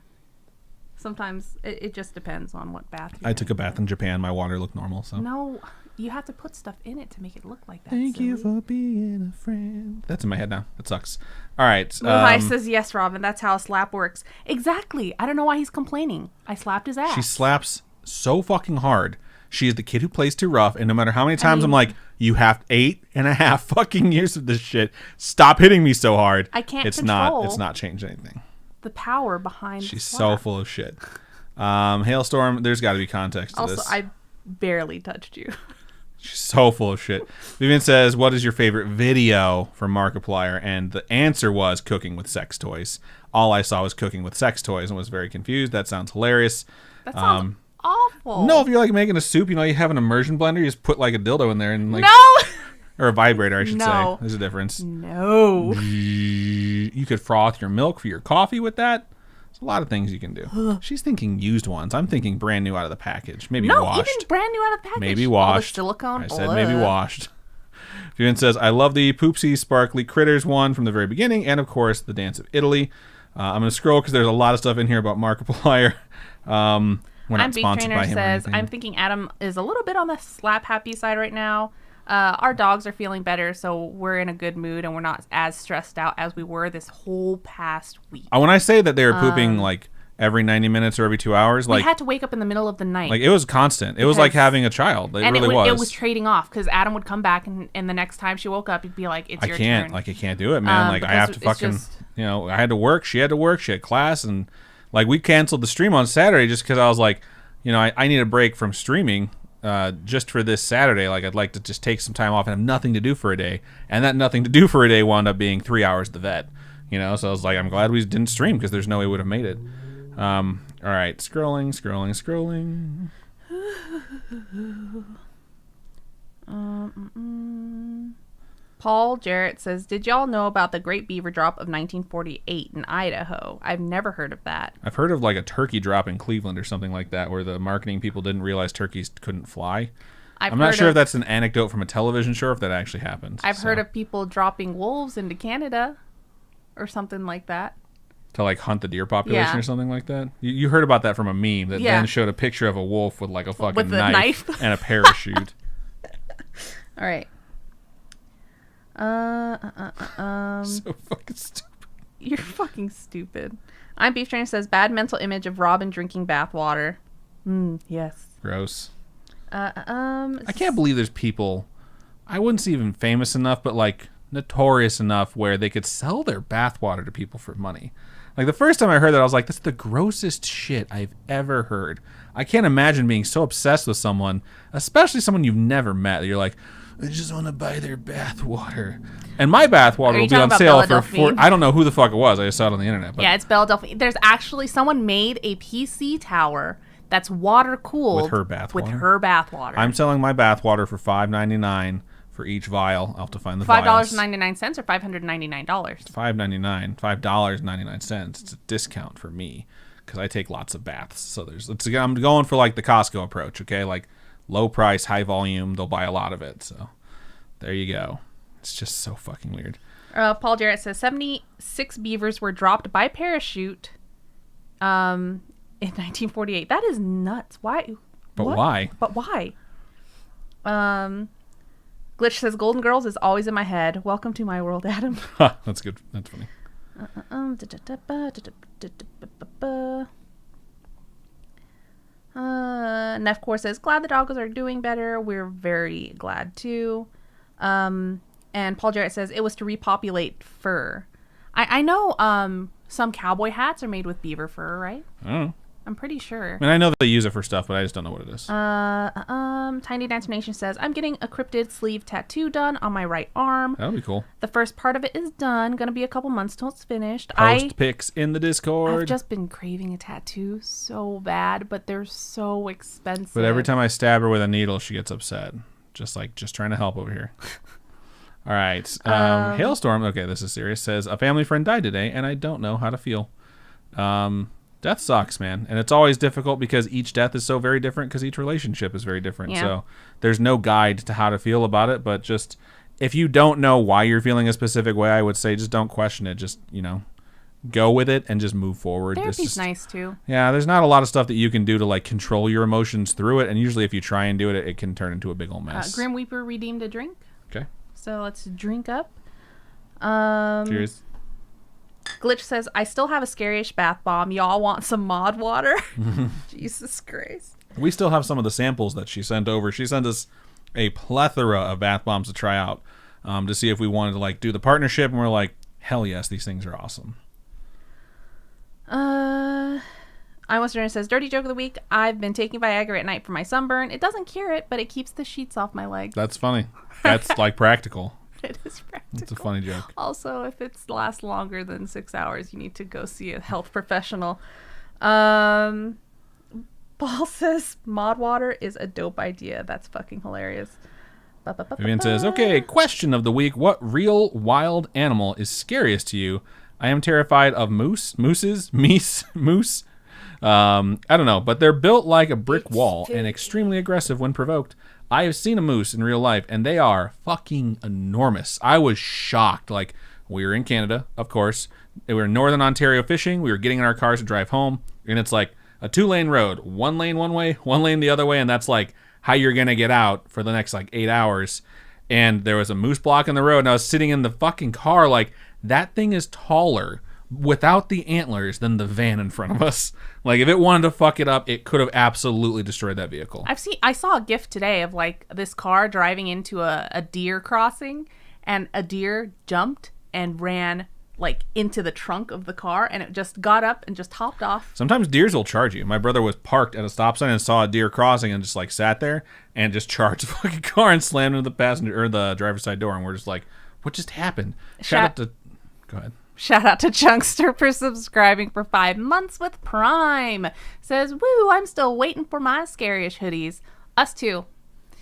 Sometimes it just depends on what bath you're I took a bath in Japan. My water looked normal. So no, you have to put stuff in it to make it look like that. Thank you for being a friend. That's in my head now. That sucks. All right. Muhai says, yes, Robin, that's how a slap works. Exactly. I don't know why he's complaining. I slapped his ass. She slaps so fucking hard. She is the kid who plays too rough. And no matter how many times I'm like, you have 8.5 fucking years of this shit. Stop hitting me so hard. I can't It's not changed anything. The power behind She's so full of shit. Hailstorm, there's got to be context to also, this. I barely touched you. She's so full of shit. Vivian says, what is your favorite video from Markiplier? And the answer was cooking with sex toys. All I saw was cooking with sex toys and was very confused. That sounds hilarious. That sounds awful. No, if you're like making a soup, you have an immersion blender, you just put like a dildo in there and like... No! Or a vibrator, I should No. say. There's a difference. No. You could froth your milk for your coffee with that. There's a lot of things you can do. She's thinking used ones. I'm thinking brand new out of the package. Maybe washed. Even brand new out of the package. Maybe washed. All the silicone. I said maybe washed. Vivian says, I love the Poopsie Sparkly Critters one from the very beginning. And, of course, the Dance of Italy. I'm going to scroll because there's a lot of stuff in here about Markiplier. We're not sponsored by him or anything. I'm thinking Adam is a little bit on the slap happy side right now. Our dogs are feeling better, so we're in a good mood, and we're not as stressed out as we were this whole past week. When I say that they were pooping like every 90 minutes or every 2 hours, we had to wake up in the middle of the night. Like it was constant. It was like having a child. It really was. It was trading off because Adam would come back, and the next time she woke up, he'd be like, "It's your turn." I can't do it, man. Like I have to fucking, I had to work. She had to work. She had class, and like we canceled the stream on Saturday just because I was like, I need a break from streaming. Just for this Saturday, like I'd like to just take some time off and have nothing to do for a day, and that nothing to do for a day wound up being 3 hours at the vet, so I was like, I'm glad we didn't stream because there's no way we would have made it. All right, scrolling. Paul Jarrett says, did y'all know about the Great Beaver Drop of 1948 in Idaho? I've never heard of that. I've heard of like a turkey drop in Cleveland or something like that where the marketing people didn't realize turkeys couldn't fly. I'm not sure if that's an anecdote from a television show or if that actually happened. I've heard of people dropping wolves into Canada or something like that. To like hunt the deer population or something like that? You heard about that from a meme that then showed a picture of a wolf with like a fucking knife and a parachute. All right. So fucking stupid. You're fucking stupid. I'm Beef Trainer says, bad mental image of Robin drinking bath water. Yes. Gross. I can't believe there's people, I wouldn't say even famous enough, but like notorious enough where they could sell their bath water to people for money. Like the first time I heard that, I was like, that's the grossest shit I've ever heard. I can't imagine being so obsessed with someone, especially someone you've never met. You're like, I just want to buy their bath water. And my bath water will be on sale for I don't know who the fuck it was. I just saw it on the internet. But yeah, it's Bella Delphine. There's actually someone made a PC tower that's water cooled with her bath water. I'm selling my bath water for $5.99 for each vial. I'll have to find the vials. $5.99 or $599? $5.99. $5.99. It's a discount for me because I take lots of baths. So I'm going for like the Costco approach. Okay, like low price, high volume. They'll buy a lot of it. So there you go. It's just so fucking weird. Paul Jarrett says 76 beavers were dropped by parachute in 1948. That is nuts. Why? But why? Glitch says Golden Girls is always in my head. Welcome to my world, Adam. That's good. That's funny. Nefcore says, glad the doggos are doing better. We're very glad too. And Paul Jarrett says, it was to repopulate fur. I know some cowboy hats are made with beaver fur, right? I don't know. I'm pretty sure. I mean, I know that they use it for stuff, but I just don't know what it is. Tiny Dancer Nation says, I'm getting a cryptid sleeve tattoo done on my right arm. That would be cool. The first part of it is done. Gonna be a couple months till it's finished. Post pics in the Discord. I've just been craving a tattoo so bad, but they're so expensive. But every time I stab her with a needle, she gets upset. Just trying to help over here. All right. Hailstorm, okay, this is serious, says, a family friend died today, and I don't know how to feel. Death sucks, man. And it's always difficult because each death is so very different because each relationship is very different. Yeah. So there's no guide to how to feel about it. But just if you don't know why you're feeling a specific way, I would say just don't question it. Just, go with it and just move forward. Therapy's nice too. Yeah, there's not a lot of stuff that you can do to control your emotions through it. And usually if you try and do it, it can turn into a big old mess. Grim Weeper redeemed a drink. Okay. So let's drink up. Cheers. Glitch says, I still have a Scaryish bath bomb. Y'all want some mod water? Jesus Christ. We still have some of the samples that she sent over. She sent us a plethora of bath bombs to try out to see if we wanted to do the partnership. And we're like, hell yes, these things are awesome. I Almost Dinner says, dirty joke of the week. I've been taking Viagra at night for my sunburn. It doesn't cure it, but it keeps the sheets off my legs. That's funny. That's practical. It is practical. It's a funny joke. Also, if it lasts longer than 6 hours, you need to go see a health professional. Paul says mod water is a dope idea. That's fucking hilarious. Vivian says, okay, question of the week. What real wild animal is scariest to you? I am terrified of moose. I don't know, but they're built like a brick wall and extremely aggressive when provoked. I have seen a moose in real life, and they are fucking enormous. I was shocked. We were in Canada, of course. We were in Northern Ontario fishing. We were getting in our cars to drive home, and it's a 2-lane road. 1 lane one way, 1 lane the other way, and that's how you're going to get out for the next 8 hours. And there was a moose block in the road, and I was sitting in the fucking car that thing is taller without the antlers than the van in front of us. If it wanted to fuck it up, it could have absolutely destroyed that vehicle. I saw a GIF today of this car driving into a deer crossing, and a deer jumped and ran into the trunk of the car, and it just got up and just hopped off. Sometimes deers will charge you. My brother was parked at a stop sign and saw a deer crossing and just sat there and just charged the fucking car and slammed into the passenger or the driver's side door, and we're just what just happened? Go ahead. Shout out to Chunkster for subscribing for 5 months with Prime. Says, woo, I'm still waiting for my Scaryish hoodies. Us too.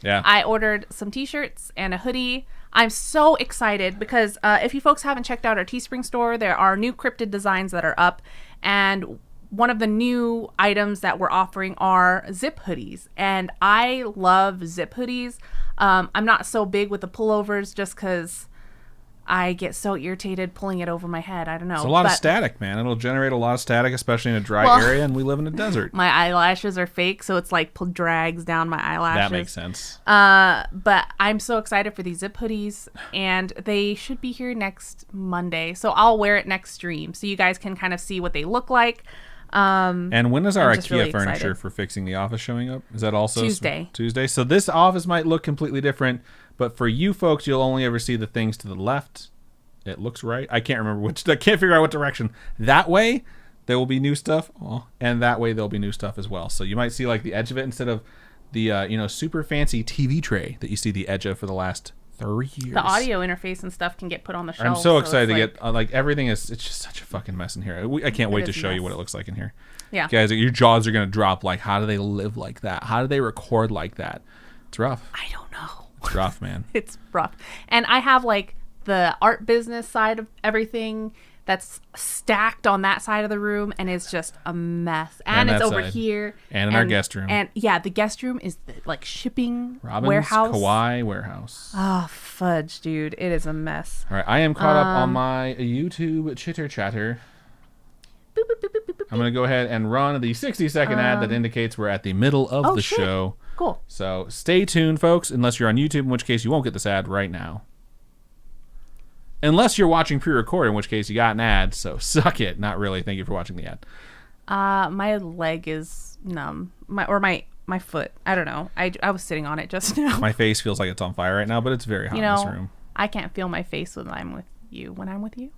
Yeah. I ordered some t-shirts and a hoodie. I'm so excited because if you folks haven't checked out our Teespring store, there are new cryptid designs that are up. And one of the new items that we're offering are zip hoodies. And I love zip hoodies. I'm not so big with the pullovers just because I get so irritated pulling it over my head. I don't know. It's a lot of static, man. It'll generate a lot of static, especially in a dry area, and we live in a desert. My eyelashes are fake, so it's drags down my eyelashes. That makes sense. But I'm so excited for these zip hoodies, and they should be here next Monday. So I'll wear it next stream, so you guys can kind of see what they look like. And when is our IKEA really furniture excited. for fixing the office showing up? Is that also Tuesday? Tuesday. So this office might look completely different, but for you folks, you'll only ever see the things to the left. It looks right. I can't remember which. I can't figure out what direction. That way, there will be new stuff, and that way there'll be new stuff as well. So you might see the edge of it instead of the super fancy TV tray that you see the edge of for the last 3 years. The audio interface and stuff can get put on the shelf. I'm so excited to get everything is. It's just such a fucking mess in here. I can't wait to show you what it looks like in here. Yeah, guys, your jaws are gonna drop. How do they live like that? How do they record like that? It's rough. I don't know. It's rough, man. It's rough, and I have the art business side of everything that's stacked on that side of the room, and it's just a mess. And it's over here. And in our guest room. And yeah, the guest room is the shipping Robin's warehouse. Kawaii warehouse. Oh, fudge, dude. It is a mess. All right, I am caught up on my YouTube chitter chatter. Boop, boop, boop, boop, boop, boop. I'm going to go ahead and run the 60-second ad that indicates we're at the middle of the show. Cool. So stay tuned, folks, unless you're on YouTube, in which case you won't get this ad right now. Unless you're watching pre-record, in which case you got an ad, so suck it. Not really. Thank you for watching the ad. My leg is numb. My foot. I don't know. I was sitting on it just now. My face feels like it's on fire right now, but it's very hot in this room. I can't feel my face when I'm with you.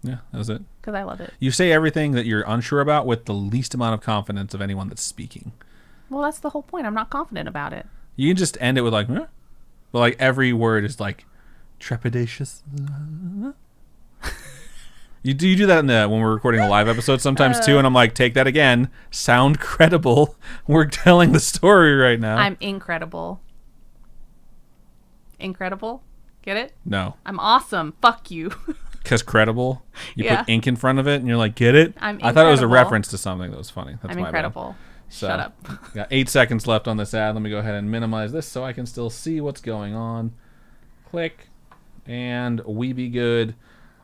Yeah, that's it. Because I love it. You say everything that you're unsure about with the least amount of confidence of anyone that's speaking. Well, that's the whole point. I'm not confident about it. You can just end it with like, huh? But like every word is like trepidatious. You do that when we're recording a live episode sometimes too, and I'm like, take that again. Sound credible. We're telling the story right now. I'm incredible. Incredible? Get it? No. I'm awesome. Fuck you. Because credible? You put ink in front of it and you're like, get it? I thought it was a reference to something that was funny. That's I'm incredible. Bad. So, shut up. Got 8 seconds left on this ad. Let me go ahead and minimize this so I can still see what's going on. Click. And we be good.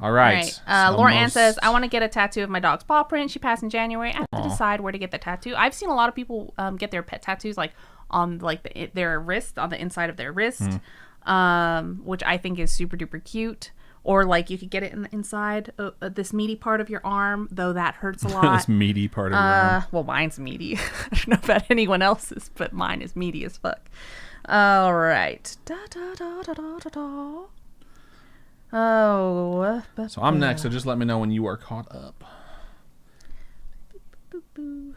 All right. Laura Ann says, I want to get a tattoo of my dog's paw print. She passed in January. I have to decide where to get the tattoo. I've seen a lot of people get their pet tattoos like on like their wrist, on the inside of their wrist, which I think is super duper cute. Or like you could get it in the inside, this meaty part of your arm, though that hurts a lot. This meaty part of your arm. Well, mine's meaty. I don't know about anyone else's, but mine is meaty as fuck. All right. Oh. So I'm next, so just let me know when you are caught up. I'm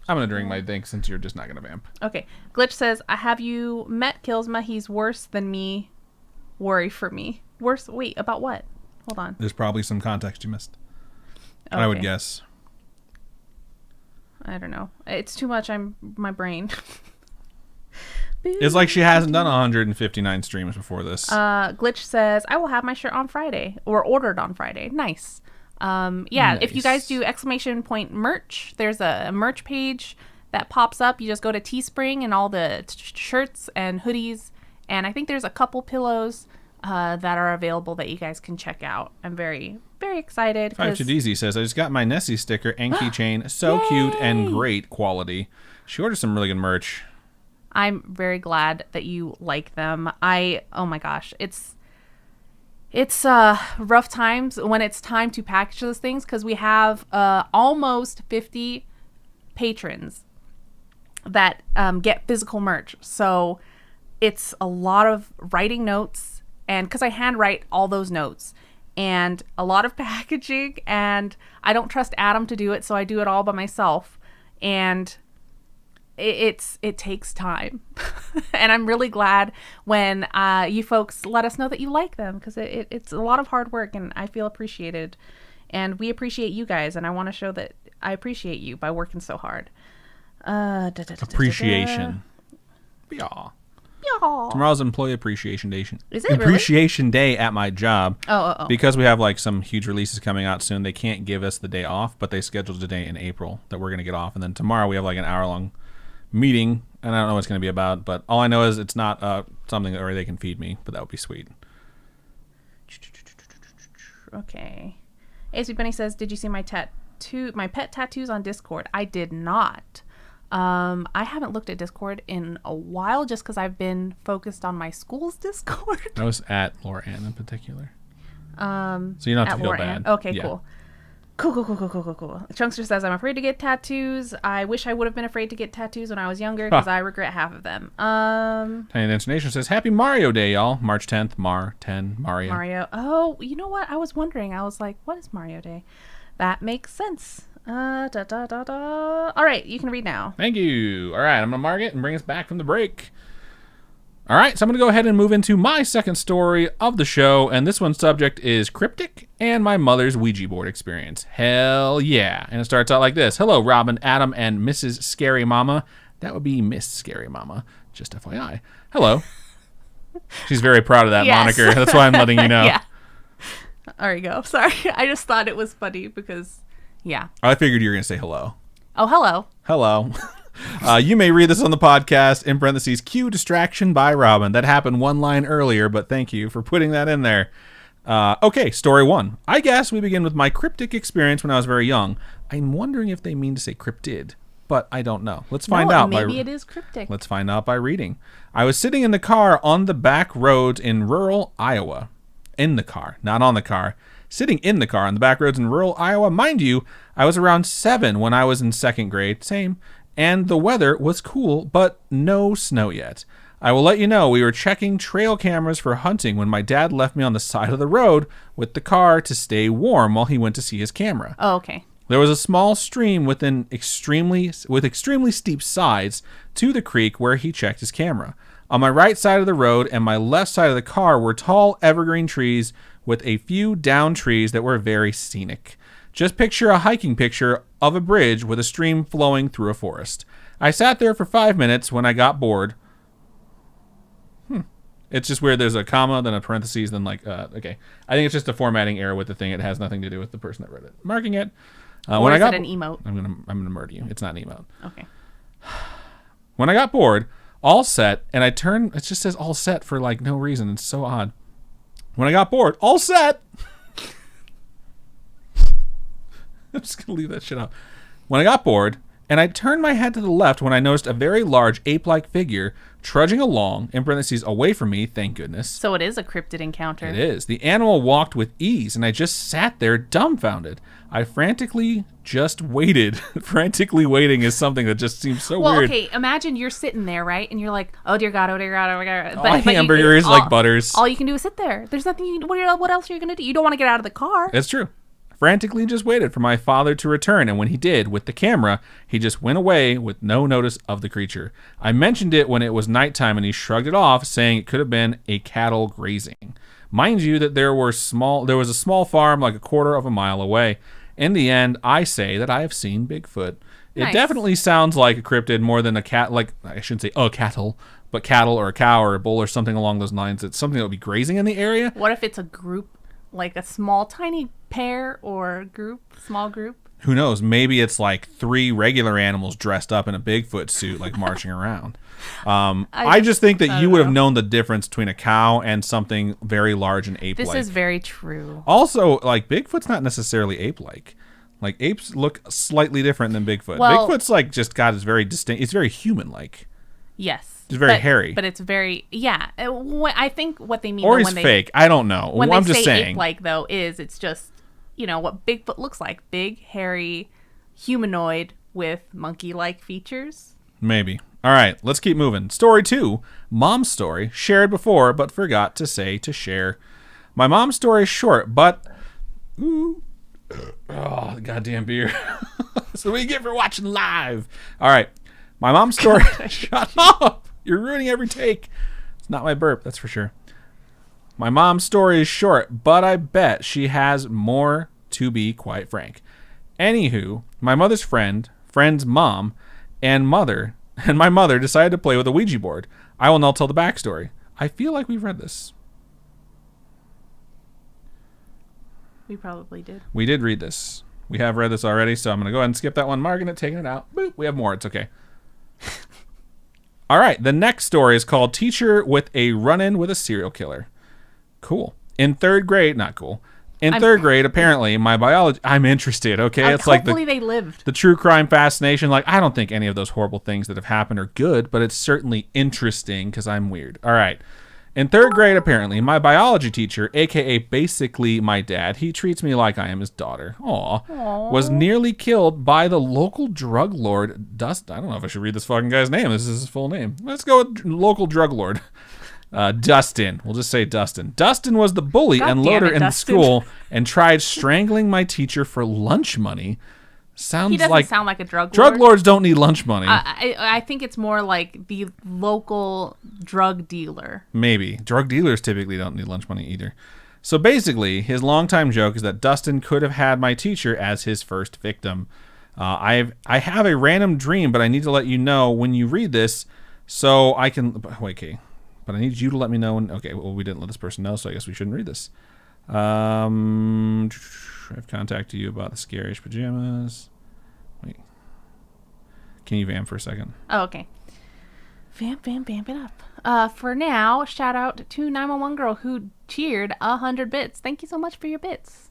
going to drink my thing since you're just not going to vamp. Okay. Glitch says, have you met Killsma? He's worse than me. Worry for me. Worse? Wait, about what? Hold on. There's probably some context you missed. Okay. I would guess. I don't know. It's too much. My brain. It's like she hasn't done 159 streams before this. Glitch says, I will have my shirt on Friday, or ordered on Friday. Nice. Nice. If you guys do ! Merch, there's a merch page that pops up. You just go to Teespring and all the shirts and hoodies, and I think there's a couple pillows that are available that you guys can check out. I'm very, very excited. 52DZ says, I just got my Nessie sticker and keychain. So cute and great quality. She ordered some really good merch. I'm very glad that you like them. Oh my gosh, it's rough times when it's time to package those things because we have almost 50 patrons that get physical merch. So it's a lot of writing notes, and because I handwrite all those notes, and a lot of packaging, and I don't trust Adam to do it, so I do it all by myself, and it takes time. And I'm really glad when you folks let us know that you like them, because it's a lot of hard work, and I feel appreciated, and we appreciate you guys, and I want to show that I appreciate you by working so hard. Appreciation. Yeah. Tomorrow's Employee Appreciation Day. Is it Appreciation Day at my job. Oh. Because we have like some huge releases coming out soon, they can't give us the day off, but they scheduled a day in April that we're going to get off. And then tomorrow we have like an hour-long meeting, and I don't know what it's going to be about, but all I know is it's not something where they can feed me, but that would be sweet. Okay. AC Bunny says, did you see my pet tattoos on Discord? I did not. I haven't looked at Discord in a while just because I've been focused on my school's Discord. I was at Laura Ann in particular. So you don't have to feel bad. Okay, yeah. Cool. Chunkster says, I'm afraid to get tattoos. I wish I would have been afraid to get tattoos when I was younger because I regret half of them. Tiny Dance Nation says, Happy Mario Day, y'all. March 10th, Mario. Oh, you know what? I was wondering. I was like, what is Mario Day? That makes sense. All right, you can read now. Thank you. All right, I'm going to mark it and bring us back from the break. All right, so I'm going to go ahead and move into my second story of the show, and this one's subject is cryptic and my mother's Ouija board experience. Hell yeah. And it starts out like this. Hello, Robin, Adam, and Mrs. Scary Mama. That would be Miss Scary Mama, just FYI. Hello. She's very proud of that moniker. That's why I'm letting you know. Yeah. There you go. Sorry, I just thought it was funny because... Yeah. I figured you were going to say hello. Oh, hello. Hello. You may read this on the podcast, in parentheses, cue distraction by Robin. That happened one line earlier, but thank you for putting that in there. Okay, story one. I guess we begin with my cryptic experience when I was very young. I'm wondering if they mean to say cryptid, but I don't know. Let's find out. Maybe it is cryptic. Let's find out by reading. I was sitting in the car on the back roads in rural Iowa. In the car, not on the car. sitting in the car on the back roads in rural Iowa. Mind you, I was around 7 when I was in 2nd grade. Same. And the weather was cool, but no snow yet. I will let you know, we were checking trail cameras for hunting when my dad left me on the side of the road with the car to stay warm while he went to see his camera. Oh, okay. There was a small stream with extremely steep sides to the creek where he checked his camera. On my right side of the road and my left side of the car were tall evergreen trees with a few down trees that were very scenic. Just picture a hiking picture of a bridge with a stream flowing through a forest. I sat there for 5 minutes when I got bored. It's just weird. There's a comma, then a parentheses, then okay. I think it's just a formatting error with the thing. It has nothing to do with the person that wrote it. Marking it. Or is it an emote? I'm gonna murder you. It's not an emote. Okay. When I got bored, all set, and I turned. It just says all set for no reason. It's so odd. When I got bored, all set. I'm just gonna leave that shit out. When I got bored, and I turned my head to the left when I noticed a very large ape-like figure trudging along, in parentheses, away from me, thank goodness. So it is a cryptid encounter. It is. The animal walked with ease, and I just sat there dumbfounded. I frantically just waited. Frantically waiting is something that just seems so weird. Well, okay, imagine you're sitting there, right? And you're like, oh, dear God, oh, dear God, oh, my God. But hamburgers like butters. All you can do is sit there. There's nothing, what else are you going to do? You don't want to get out of the car. It's true. Frantically just waited for my father to return, and when he did, with the camera, he just went away with no notice of the creature. I mentioned it when it was nighttime, and he shrugged it off, saying it could have been a cattle grazing. Mind you that there was a small farm like a quarter of a mile away. In the end, I say that I have seen Bigfoot. It Nice. definitely sounds like a cryptid more than a cat, I shouldn't say a cattle, but cattle or a cow or a bull or something along those lines. It's something that would be grazing in the area. What if it's a group, like a small, tiny pair or small group? Who knows? Maybe it's 3 regular animals dressed up in a Bigfoot suit, marching around. I just think that you would have known the difference between a cow and something very large and ape-like. This is very true. Also, Bigfoot's not necessarily ape-like. Apes look slightly different than Bigfoot. Well, Bigfoot's just got is very distinct. It's very human-like. Yes. It's very hairy. But it's very, yeah. I think what they mean Or he's fake. I don't know. When I'm they just say saying. ape-like, though, it's just, what Bigfoot looks like. Big, hairy, humanoid with monkey-like features. Maybe. All right, let's keep moving. Story 2, mom's story, shared before, but forgot to say to share. My mom's story is short, but... Ooh. Oh, the goddamn beer. That's what we get for watching live. All right, my mom's story... Shut up! You're ruining every take. It's not my burp, that's for sure. My mom's story is short, but I bet she has more, to be quite frank. Anywho, my mother's friend's mom, and my mother decided to play with a Ouija board. I will now tell the backstory. I feel like we've read this. We probably did. We did read this. We have read this already, so I'm going to go ahead and skip that one. Marking it, taking it out. Boop, we have more. It's okay. All right, the next story is called Teacher with a Run-In with a Serial Killer. Cool. In 3rd grade, not cool. In 3rd grade, apparently, my biology... I'm interested, okay? It's hopefully they lived. The true crime fascination. I don't think any of those horrible things that have happened are good, but it's certainly interesting because I'm weird. All right. In 3rd grade, apparently, my biology teacher, a.k.a. basically my dad, he treats me like I am his daughter, was nearly killed by the local drug lord, Dustin. I don't know if I should read this fucking guy's name. This is his full name. Let's go with local drug lord. Dustin. We'll just say Dustin. Dustin was the bully and loader in the school and tried strangling my teacher for lunch money. He doesn't sound like a drug lord. Drug lords don't need lunch money. I think it's more like the local drug dealer. Maybe. Drug dealers typically don't need lunch money either. So basically, his longtime joke is that Dustin could have had my teacher as his first victim. I have a random dream, but I need to let you know when you read this so I can... Wait, okay. But I need you to let me know when... Okay, well, we didn't let this person know, so I guess we shouldn't read this. I've contacted you about the Scaryish pajamas. Wait. Can you vamp for a second? Oh, okay. Vamp it up. For now, shout out to 911 girl who cheered 100 bits. Thank you so much for your bits.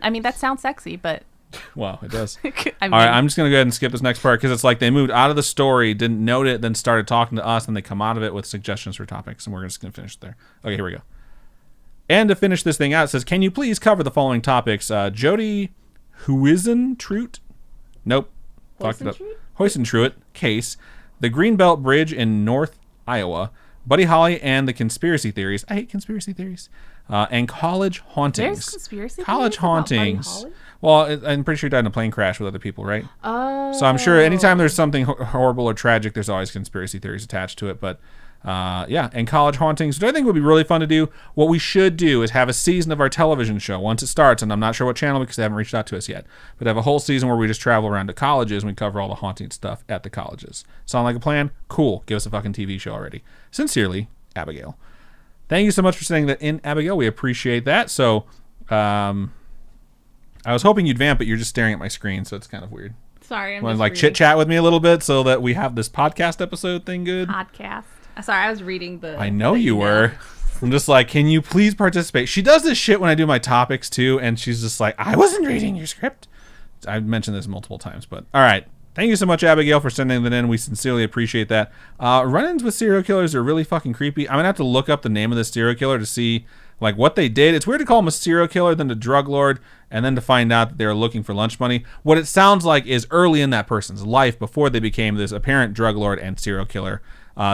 I mean, that sounds sexy, but... Wow, it does. I mean, all right, I'm just going to go ahead and skip this next part because it's like they moved out of the story, didn't note it, then started talking to us, and they come out of it with suggestions for topics, and we're just going to finish there. Okay, here we go. And to finish this thing out, it says, can you please cover the following topics? Jody Huizentroot? Nope. Fucked it up. Huizentroot case. The Greenbelt Bridge in North Iowa. Buddy Holly and the conspiracy theories. I hate conspiracy theories. And college hauntings. There's conspiracy college theories about Buddy hauntings. Holly? Well, I'm pretty sure he died in a plane crash with other people, right? Oh. So I'm sure anytime there's something horrible or tragic, there's always conspiracy theories attached to it. But yeah, and college hauntings, which I think would be really fun to do. What we should do is have a season of our television show once it starts, and I'm not sure what channel because they haven't reached out to us yet, but have a whole season where we just travel around to colleges and we cover all the haunting stuff at the colleges. Sound like a plan? Cool. Give us a fucking TV show already. Sincerely, Abigail. Thank you so much for sending that in, Abigail. We appreciate that. So, I was hoping you'd vamp, but you're just staring at my screen, so it's kind of weird. Sorry, I'm Want just to like chit chat with me a little bit so that we have this podcast episode thing good? Podcast. Sorry, I was reading the. I know you email. were. I'm just like, can you please participate? She does this shit when I do my topics too, and she's just like, I wasn't reading your script. I've mentioned this multiple times, but all right. Thank you so much, Abigail, for sending that in. We sincerely appreciate that. Run-ins with serial killers are really fucking creepy. I'm gonna have to look up the name of this serial killer to see like what they did. It's weird to call him a serial killer than a drug lord, and then to find out that they were looking for lunch money. What it sounds like is early in that person's life, before they became this apparent drug lord and serial killer,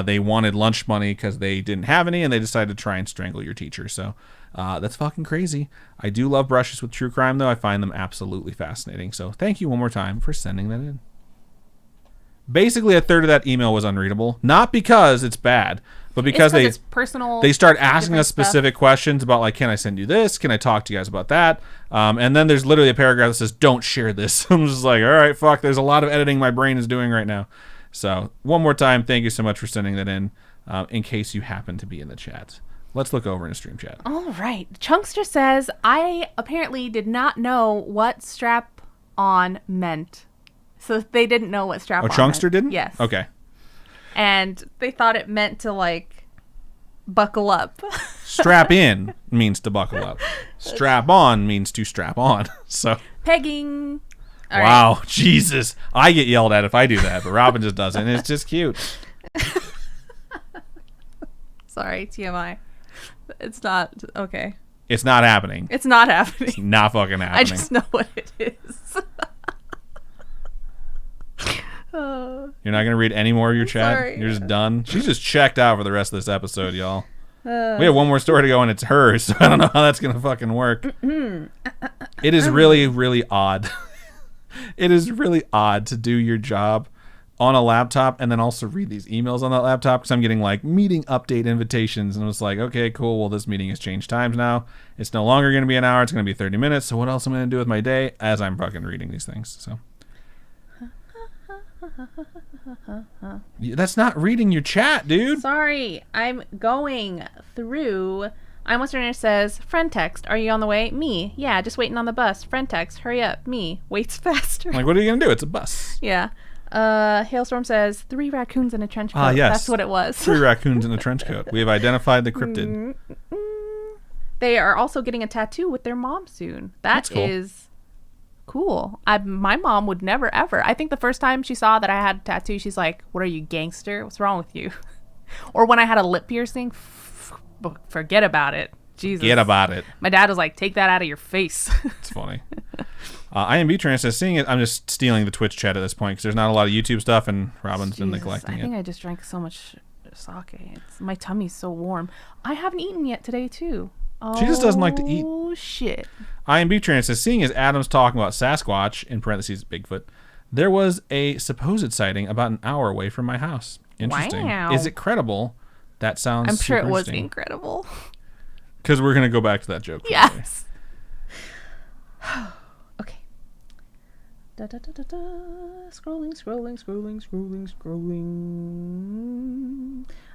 they wanted lunch money because they didn't have any, and they decided to try and strangle your teacher. So that's fucking crazy. I do love brushes with true crime, though. I find them absolutely fascinating. So thank you one more time for sending that in. Basically, a third of that email was unreadable. Not because it's bad, but because it's personal. They start asking us stuff. specific questions about, like, can I send you this? Can I talk to you guys about that? And then there's literally a paragraph that says, don't share this. I'm just like, all right, fuck. There's a lot of editing my brain is doing right now. So one more time, thank you so much for sending that in case you happen to be in the chat. Let's look over in the stream chat. All right. Chunkster says, I apparently did not know what strap on meant. So they didn't know what strap on Chunkster meant. didn't? Yes. Okay. And they thought it meant to, like, buckle up. Strap in means to buckle up. Strap on means to strap on. So Pegging. All wow. right. Jesus. I get yelled at if I do that, but Robin just doesn't. It's just cute. Sorry, TMI. It's not. Okay. It's not happening. It's not happening. It's not fucking happening. I just know what it is. You're not going to read any more of your chat? Sorry. You're just done? She's just checked out for the rest of this episode, y'all. We have one more story to go, and it's hers, so I don't know how that's going to fucking work. It is really, really odd. It is really odd to do your job on a laptop and then also read these emails on that laptop, because I'm getting, like, meeting update invitations, and it's like, okay, cool, well, this meeting has changed times now. It's no longer going to be an hour. It's going to be 30 minutes, so what else am I going to do with my day as I'm fucking reading these things, so... That's not reading your chat, dude. Sorry, I'm going through. I'm Westerner says, friend text, are you on the way? Me. Yeah, just waiting on the bus. Friend text, hurry up. Me. Waits faster. Like, what are you going to do? It's a bus. Yeah. Hailstorm says, 3 raccoons in a trench coat. Yes. That's what it was. 3 raccoons in a trench coat. We have identified the cryptid. They are also getting a tattoo with their mom soon. That's cool. Is cool. My mom would never, ever. I think the first time she saw that I had a tattoo, she's like, what are you, gangster? What's wrong with you? Or when I had a lip piercing, forget about it. Jesus. Forget about it. My dad was like, take that out of your face. It's funny. IMB Trans says, seeing it, I'm just stealing the Twitch chat at this point because there's not a lot of YouTube stuff, and Robin's been neglecting it. I think I just drank so much sake. My tummy's so warm. I haven't eaten yet today, too. She just doesn't like to eat. Oh, shit. IMB Trans says, seeing as Adam's talking about Sasquatch, in parentheses, Bigfoot, there was a supposed sighting about an hour away from my house. Interesting. Wow. Is it credible? That sounds I'm sure it was interesting. incredible. Because we're going to go back to that joke. Yes. Okay. Da, da, da, da, da. Scrolling.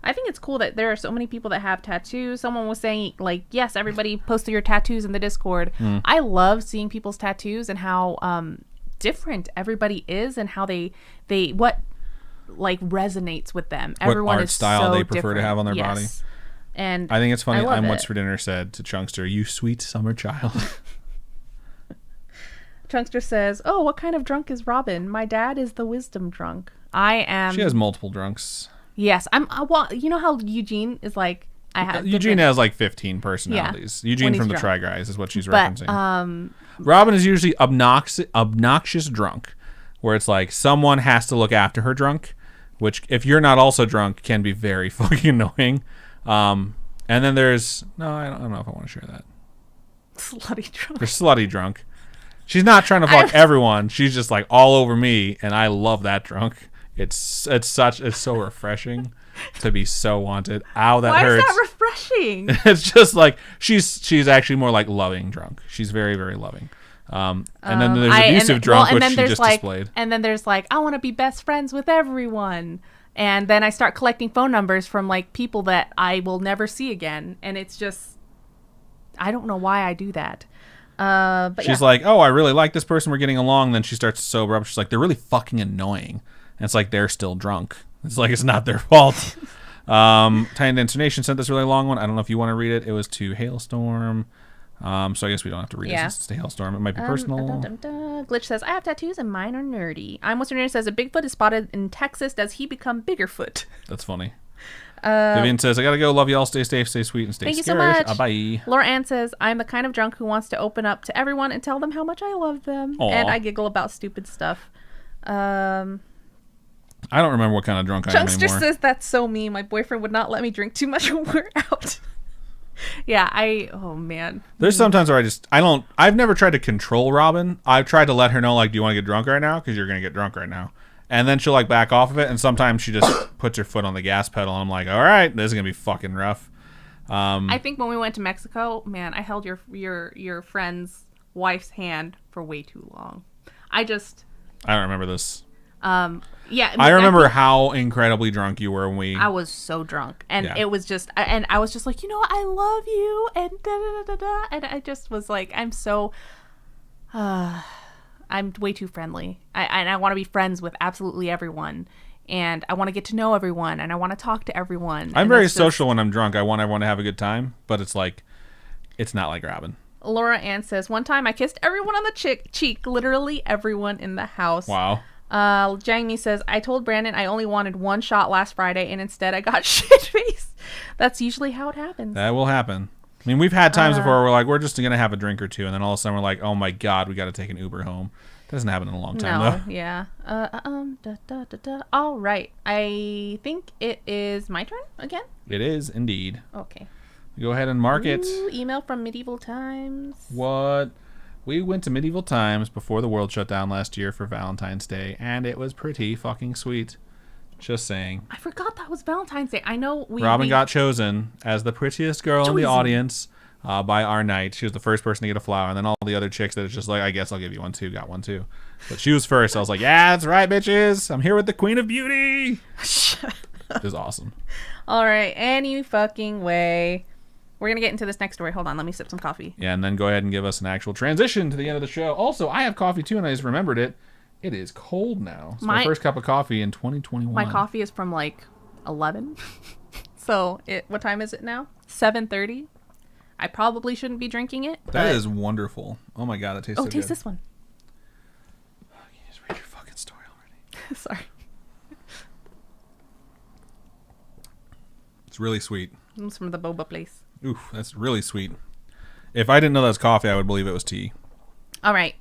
I think it's cool that there are so many people that have tattoos. Someone was saying, like, yes, everybody posted your tattoos in the Discord. I love seeing people's tattoos and how different everybody is and how they what like resonates with them. What Everyone art is style so they prefer different. to have on their Yes. body. And I think it's funny. I love What's it. for dinner said to Chunkster, you sweet summer child. Chunkster says, oh, what kind of drunk is Robin? My dad is the wisdom drunk. I am. She has multiple drunks. Yes. Well, you know how Eugene is like, Eugene has like 15 personalities. Yeah, Eugene when from the he's Try drunk. Guys is what she's But referencing. Robin is usually obnoxious drunk, where it's like someone has to look after her drunk, which if you're not also drunk can be very fucking annoying. And then there's I don't know if I want to share that. Slutty drunk. There's slutty drunk. She's not trying to fuck everyone. She's just like all over me, and I love that drunk. It's so refreshing to be so wanted. Ow, that hurts. Why is that refreshing? It's just like she's actually more like loving drunk. She's very, very loving. And then there's abusive drunk, which she just displayed. And then there's like, I want to be best friends with everyone. And then I start collecting phone numbers from like people that I will never see again. And it's just, I don't know why I do that. But she's like, oh, I really like this person. We're getting along. Then she starts to sober up. She's like, they're really fucking annoying. And it's like, they're still drunk. It's like, it's not their fault. Tiny Dancer Nation sent this really long one. I don't know if you want to read it. It was to Hailstorm. So I guess we don't have to read it since it's to Hailstorm. It might be personal. Glitch says, I have tattoos and mine are nerdy. I'm Western Nerd says, a Bigfoot is spotted in Texas. Does he become Biggerfoot? That's funny. Vivian says, I gotta go. Love y'all. Stay safe, stay sweet, and stay Thank you so scarish. much. Bye. Laura Ann says, I'm the kind of drunk who wants to open up to everyone and tell them how much I love them. Aww. And I giggle about stupid stuff. I don't remember what kind of drunk I am Chunkster anymore. says, that's so me. My boyfriend would not let me drink too much when we're out. Yeah, oh man. There's sometimes where I've never tried to control Robin. I've tried to let her know, like, do you want to get drunk right now? Because you're going to get drunk right now. And then she'll, like, back off of it. And sometimes she just puts her foot on the gas pedal. And I'm like, all right, this is going to be fucking rough. I think when we went to Mexico, man, I held your friend's wife's hand for way too long. I don't remember this. Yeah. I remember how incredibly drunk you were when I was so drunk. And it was just, and I was just like, I love you. And da-da-da-da-da. And I just was like, I'm way too friendly. I want to be friends with absolutely everyone. And I want to get to know everyone. And I want to talk to everyone. I'm very social when I'm drunk. I want everyone to have a good time. But it's like, it's not like Robin. Laura Ann says, one time I kissed everyone on the cheek. Literally everyone in the house. Wow. Jangmi says, I told Brandon I only wanted one shot last Friday, and instead I got shit-faced. That's usually how it happens. That will happen. I mean, we've had times before where we're like, we're just going to have a drink or two, and then all of a sudden we're like, oh my God, we got to take an Uber home. Doesn't happen in a long time, though. Yeah. All right. I think it is my turn again? It is, indeed. Okay. Go ahead and mark it. Email from Medieval Times. What? We went to Medieval Times before the world shut down last year for Valentine's Day, and it was pretty fucking sweet. Just saying. I forgot that was Valentine's Day. I know Robin got chosen as the prettiest girl in the audience by our knight. She was the first person to get a flower, and then all the other chicks that it's just like, I guess I'll give you one too, got one too. But she was first. I was like, yeah, that's right, bitches. I'm here with the Queen of Beauty. It was awesome. All right. Any fucking way. We're going to get into this next story. Hold on. Let me sip some coffee. Yeah, and then go ahead and give us an actual transition to the end of the show. Also, I have coffee too, and I just remembered it. It is cold now. It's my first cup of coffee in 2021. My coffee is from like 11. So what time is it now? 7:30. I probably shouldn't be drinking it. That is wonderful. Oh my God, that tastes so good. Oh, taste this one. Oh, you just read your fucking story already. Sorry. It's really sweet. It's from the boba place. Oof, that's really sweet. If I didn't know that was coffee, I would believe it was tea. All right.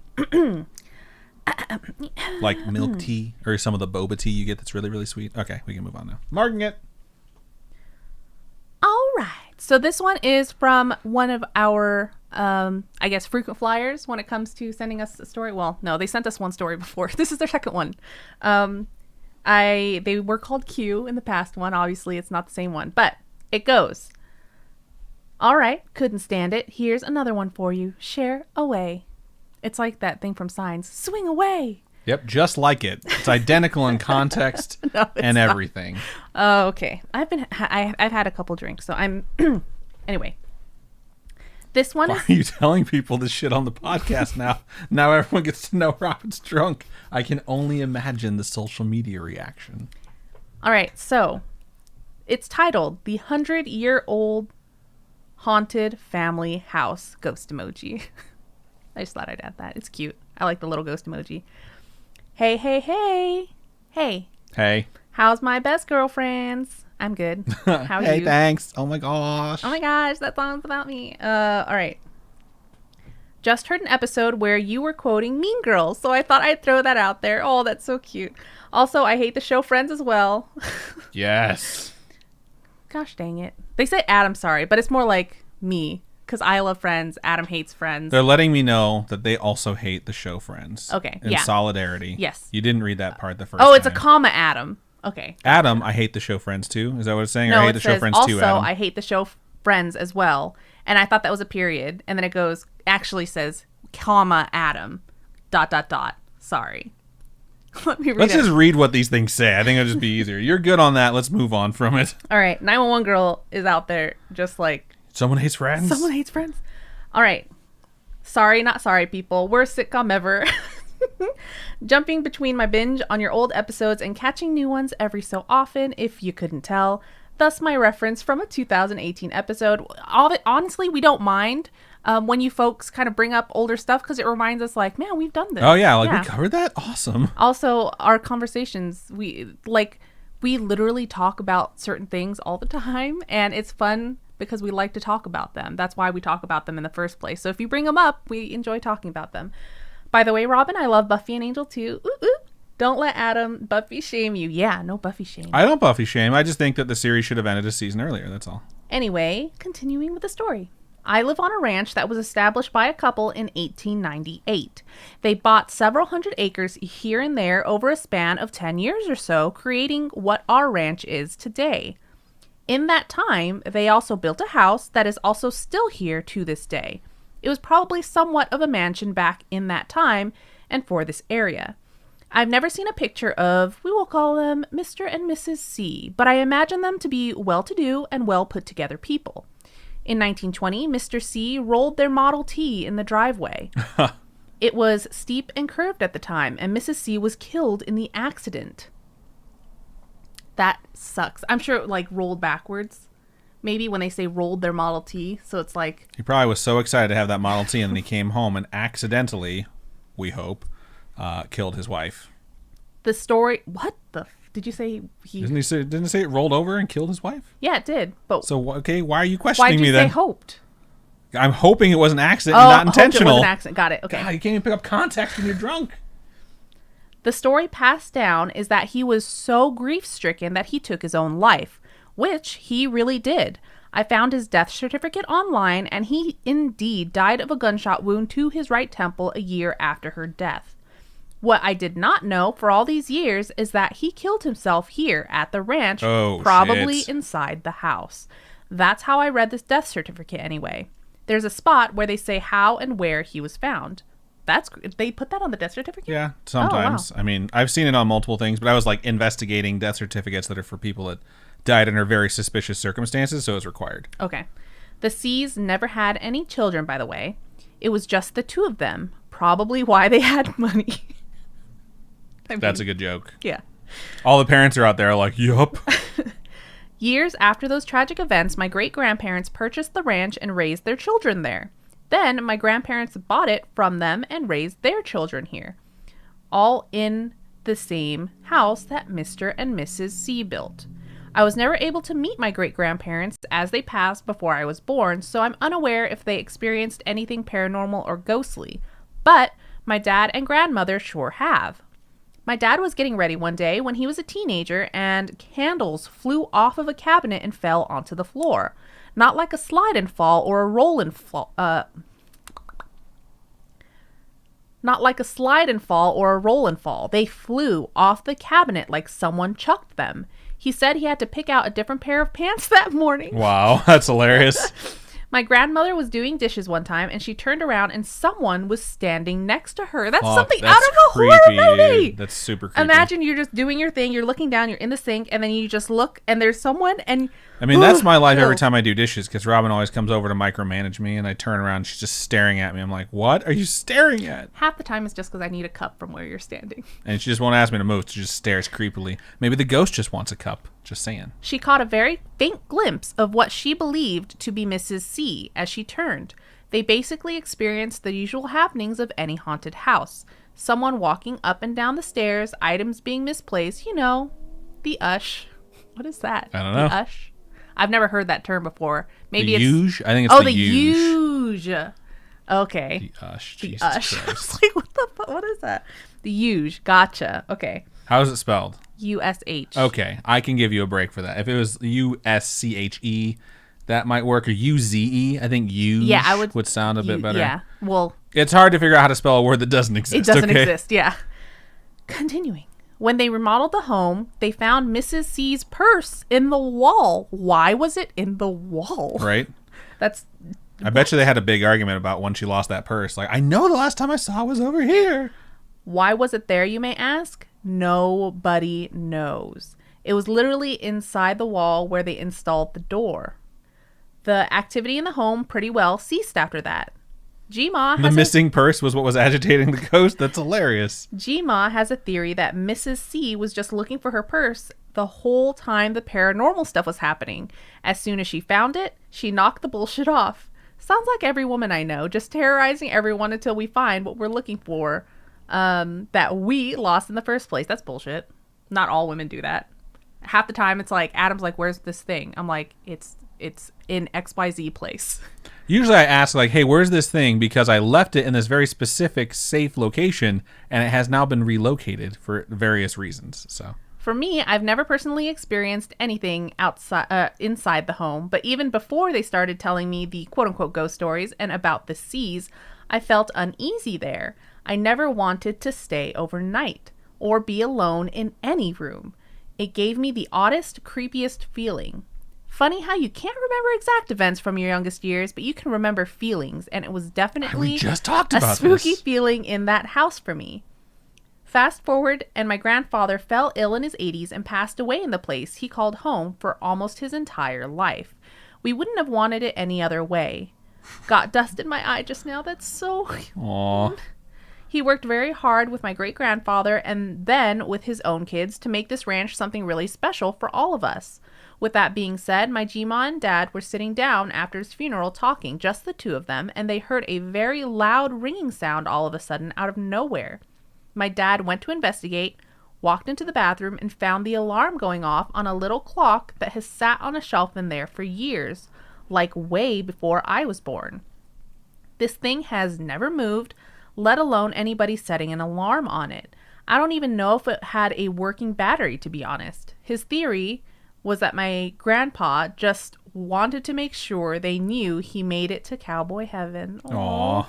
Like milk tea or some of the boba tea you get that's really, really sweet. Okay, we can move on now. Marking it. All right. So this one is from one of our, I guess, frequent flyers when it comes to sending us a story. Well, no, they sent us one story before. This is their second one. They were called Q in the past one. Obviously, it's not the same one, but it goes. All right, couldn't stand it. Here's another one for you. Share away. It's like that thing from Signs. Swing away. Yep, just like it. It's identical in context and everything. Oh, okay. I've had a couple drinks, so I'm anyway. This one Why are you telling people this shit on the podcast now? Now everyone gets to know Robin's drunk. I can only imagine the social media reaction. All right, so it's titled The 100-Year-Old Haunted Family House Ghost Emoji. I just thought I'd add that. It's cute. I like the little ghost emoji. Hey, hey, hey. Hey. Hey. How's my best girlfriends? I'm good. How are Hey, you? thanks. Oh my gosh. Oh my gosh, that song's about me. All right. Just heard an episode where you were quoting Mean Girls, so I thought I'd throw that out there. Oh, that's so cute. Also, I hate the show Friends as well. Yes. Gosh dang it. They say Adam, sorry, but it's more like me, because I love Friends. Adam hates Friends. They're letting me know that they also hate the show Friends. Okay, In yeah. solidarity. Yes. You didn't read that part the first Oh, it's a time. comma Adam. Okay. Adam, I hate the show Friends too. Is that what it's saying? Or I No, hate it the show says Friends also too, Adam? I hate the show Friends as well. And I thought that was a period. And then it goes, actually says, comma, Adam, ... Sorry. Let me read Let's it. just read what these things say. I think it'll just be easier. You're good on that. Let's move on from it. All right. 911 girl is out there just like, Someone hates Friends? someone hates Friends. All right. Sorry, not sorry, people. Worst sitcom ever. Jumping between my binge on your old episodes and catching new ones every so often, if you couldn't tell. Thus my reference from a 2018 episode. All of it, honestly, we don't mind when you folks kind of bring up older stuff because it reminds us like, man, we've done this. Oh, yeah. Like, we covered that? Awesome. Also, our conversations, we literally talk about certain things all the time, and it's fun because we like to talk about them. That's why we talk about them in the first place. So if you bring them up, we enjoy talking about them. By the way, Robin, I love Buffy and Angel too. Ooh, ooh. Don't let Adam Buffy shame you. Yeah, no Buffy shame. I don't Buffy shame. I just think that the series should have ended a season earlier. That's all. Anyway, continuing with the story. I live on a ranch that was established by a couple in 1898. They bought several hundred acres here and there over a span of 10 years or so, creating what our ranch is today. In that time, they also built a house that is also still here to this day. It was probably somewhat of a mansion back in that time and for this area. I've never seen a picture of, we will call them Mr. and Mrs. C, but I imagine them to be well-to-do and well-put-together people. In 1920, Mr. C rolled their Model T in the driveway. It was steep and curved at the time, and Mrs. C was killed in the accident. That sucks. I'm sure it, rolled backwards. Maybe when they say rolled their Model T, so it's like... He probably was so excited to have that Model T, and then he came home and accidentally, we hope, killed his wife. The story... What the... Did you say he... Didn't it say it rolled over and killed his wife? Yeah, it did. But So, okay, why are you questioning why'd me you then? say hoped? I'm hoping it was an accident and not hoped intentional. it was an accident. Got it. Okay. God, you can't even pick up context when you're drunk. The story passed down is that he was so grief-stricken that he took his own life, which he really did. I found his death certificate online, and he indeed died of a gunshot wound to his right temple a year after her death. What I did not know for all these years is that he killed himself here at the ranch, probably shit. inside the house. That's how I read this death certificate anyway. There's a spot where they say how and where he was found. They put that on the death certificate? Yeah, sometimes. Oh, wow. I mean, I've seen it on multiple things, but I was investigating death certificates that are for people that died under very suspicious circumstances, so it's required. Okay. The C's never had any children, by the way. It was just the two of them. Probably why they had money. That's a good joke. Yeah. All the parents are out there like, yup. Years after those tragic events, my great-grandparents purchased the ranch and raised their children there. Then my grandparents bought it from them and raised their children here. All in the same house that Mr. and Mrs. C built. I was never able to meet my great-grandparents as they passed before I was born, so I'm unaware if they experienced anything paranormal or ghostly. But my dad and grandmother sure have. My dad was getting ready one day when he was a teenager, and candles flew off of a cabinet and fell onto the floor. Not like a slide and fall or a roll and fall. Not like a slide and fall or a roll and fall. They flew off the cabinet like someone chucked them. He said he had to pick out a different pair of pants that morning. Wow, that's hilarious. My grandmother was doing dishes one time, and she turned around, and someone was standing next to her. That's something that's out of a creepy, horror movie. Dude. That's super creepy. Imagine you're just doing your thing, you're looking down, you're in the sink, and then you just look, and there's someone, and... I mean, that's my life every Ew. time I do dishes, because Robin always comes over to micromanage me, and I turn around, and she's just staring at me. I'm like, what are you staring at? Half the time it's just because I need a cup from where you're standing. And she just won't ask me to move. She just stares creepily. Maybe the ghost just wants a cup. Just saying. She caught a very faint glimpse of what she believed to be Mrs. C as she turned. They basically experienced the usual happenings of any haunted house. Someone walking up and down the stairs, items being misplaced, the ush. What is that? I don't know. The ush? I've never heard that term before. Maybe the it's huge? I think it's the the huge. huge. Okay. The ush. The Jesus ush. I Christ. was like, what the fuck? What is that? The huge. Gotcha. Okay. How is it spelled? USH. Okay, I can give you a break for that. If it was USCHE, that might work. Or UZE, I think huge would sound a bit better. Yeah. Well, it's hard to figure out how to spell a word that doesn't exist. it doesn't okay? exist. Yeah. Continuing. When they remodeled the home, they found Mrs. C's purse in the wall. Why was it in the wall? Right. I bet you they had a big argument about when she lost that purse. Like, I know the last time I saw it was over here. Why was it there, you may ask? Nobody knows. It was literally inside the wall where they installed the door. The activity in the home pretty well ceased after that. G-Ma The missing purse was what was agitating the ghost? That's hilarious. G-Ma has a theory that Mrs. C was just looking for her purse the whole time the paranormal stuff was happening. As soon as she found it, she knocked the bullshit off. Sounds like every woman I know, just terrorizing everyone until we find what we're looking for that we lost in the first place. That's bullshit. Not all women do that. Half the time it's like, Adam's like, where's this thing? I'm like, it's in XYZ place. Usually I ask like, hey, where's this thing? Because I left it in this very specific safe location and it has now been relocated for various reasons. So for me, I've never personally experienced anything inside the home, but even before they started telling me the quote-unquote ghost stories and about the C's, I felt uneasy there. I never wanted to stay overnight or be alone in any room. It gave me the oddest, creepiest feeling. Funny how you can't remember exact events from your youngest years, but you can remember feelings, and it was definitely we just talked about a spooky this. feeling in that house for me. Fast forward, and my grandfather fell ill in his 80s and passed away in the place he called home for almost his entire life. We wouldn't have wanted it any other way. Got dust in my eye just now. That's so... Aww. He worked very hard with my great-grandfather and then with his own kids to make this ranch something really special for all of us. With that being said, my G-Ma and Dad were sitting down after his funeral talking, just the two of them, and they heard a very loud ringing sound all of a sudden out of nowhere. My dad went to investigate, walked into the bathroom, and found the alarm going off on a little clock that has sat on a shelf in there for years, like way before I was born. This thing has never moved, let alone anybody setting an alarm on it. I don't even know if it had a working battery, to be honest. His theory was that my grandpa just wanted to make sure they knew he made it to cowboy heaven. Aww.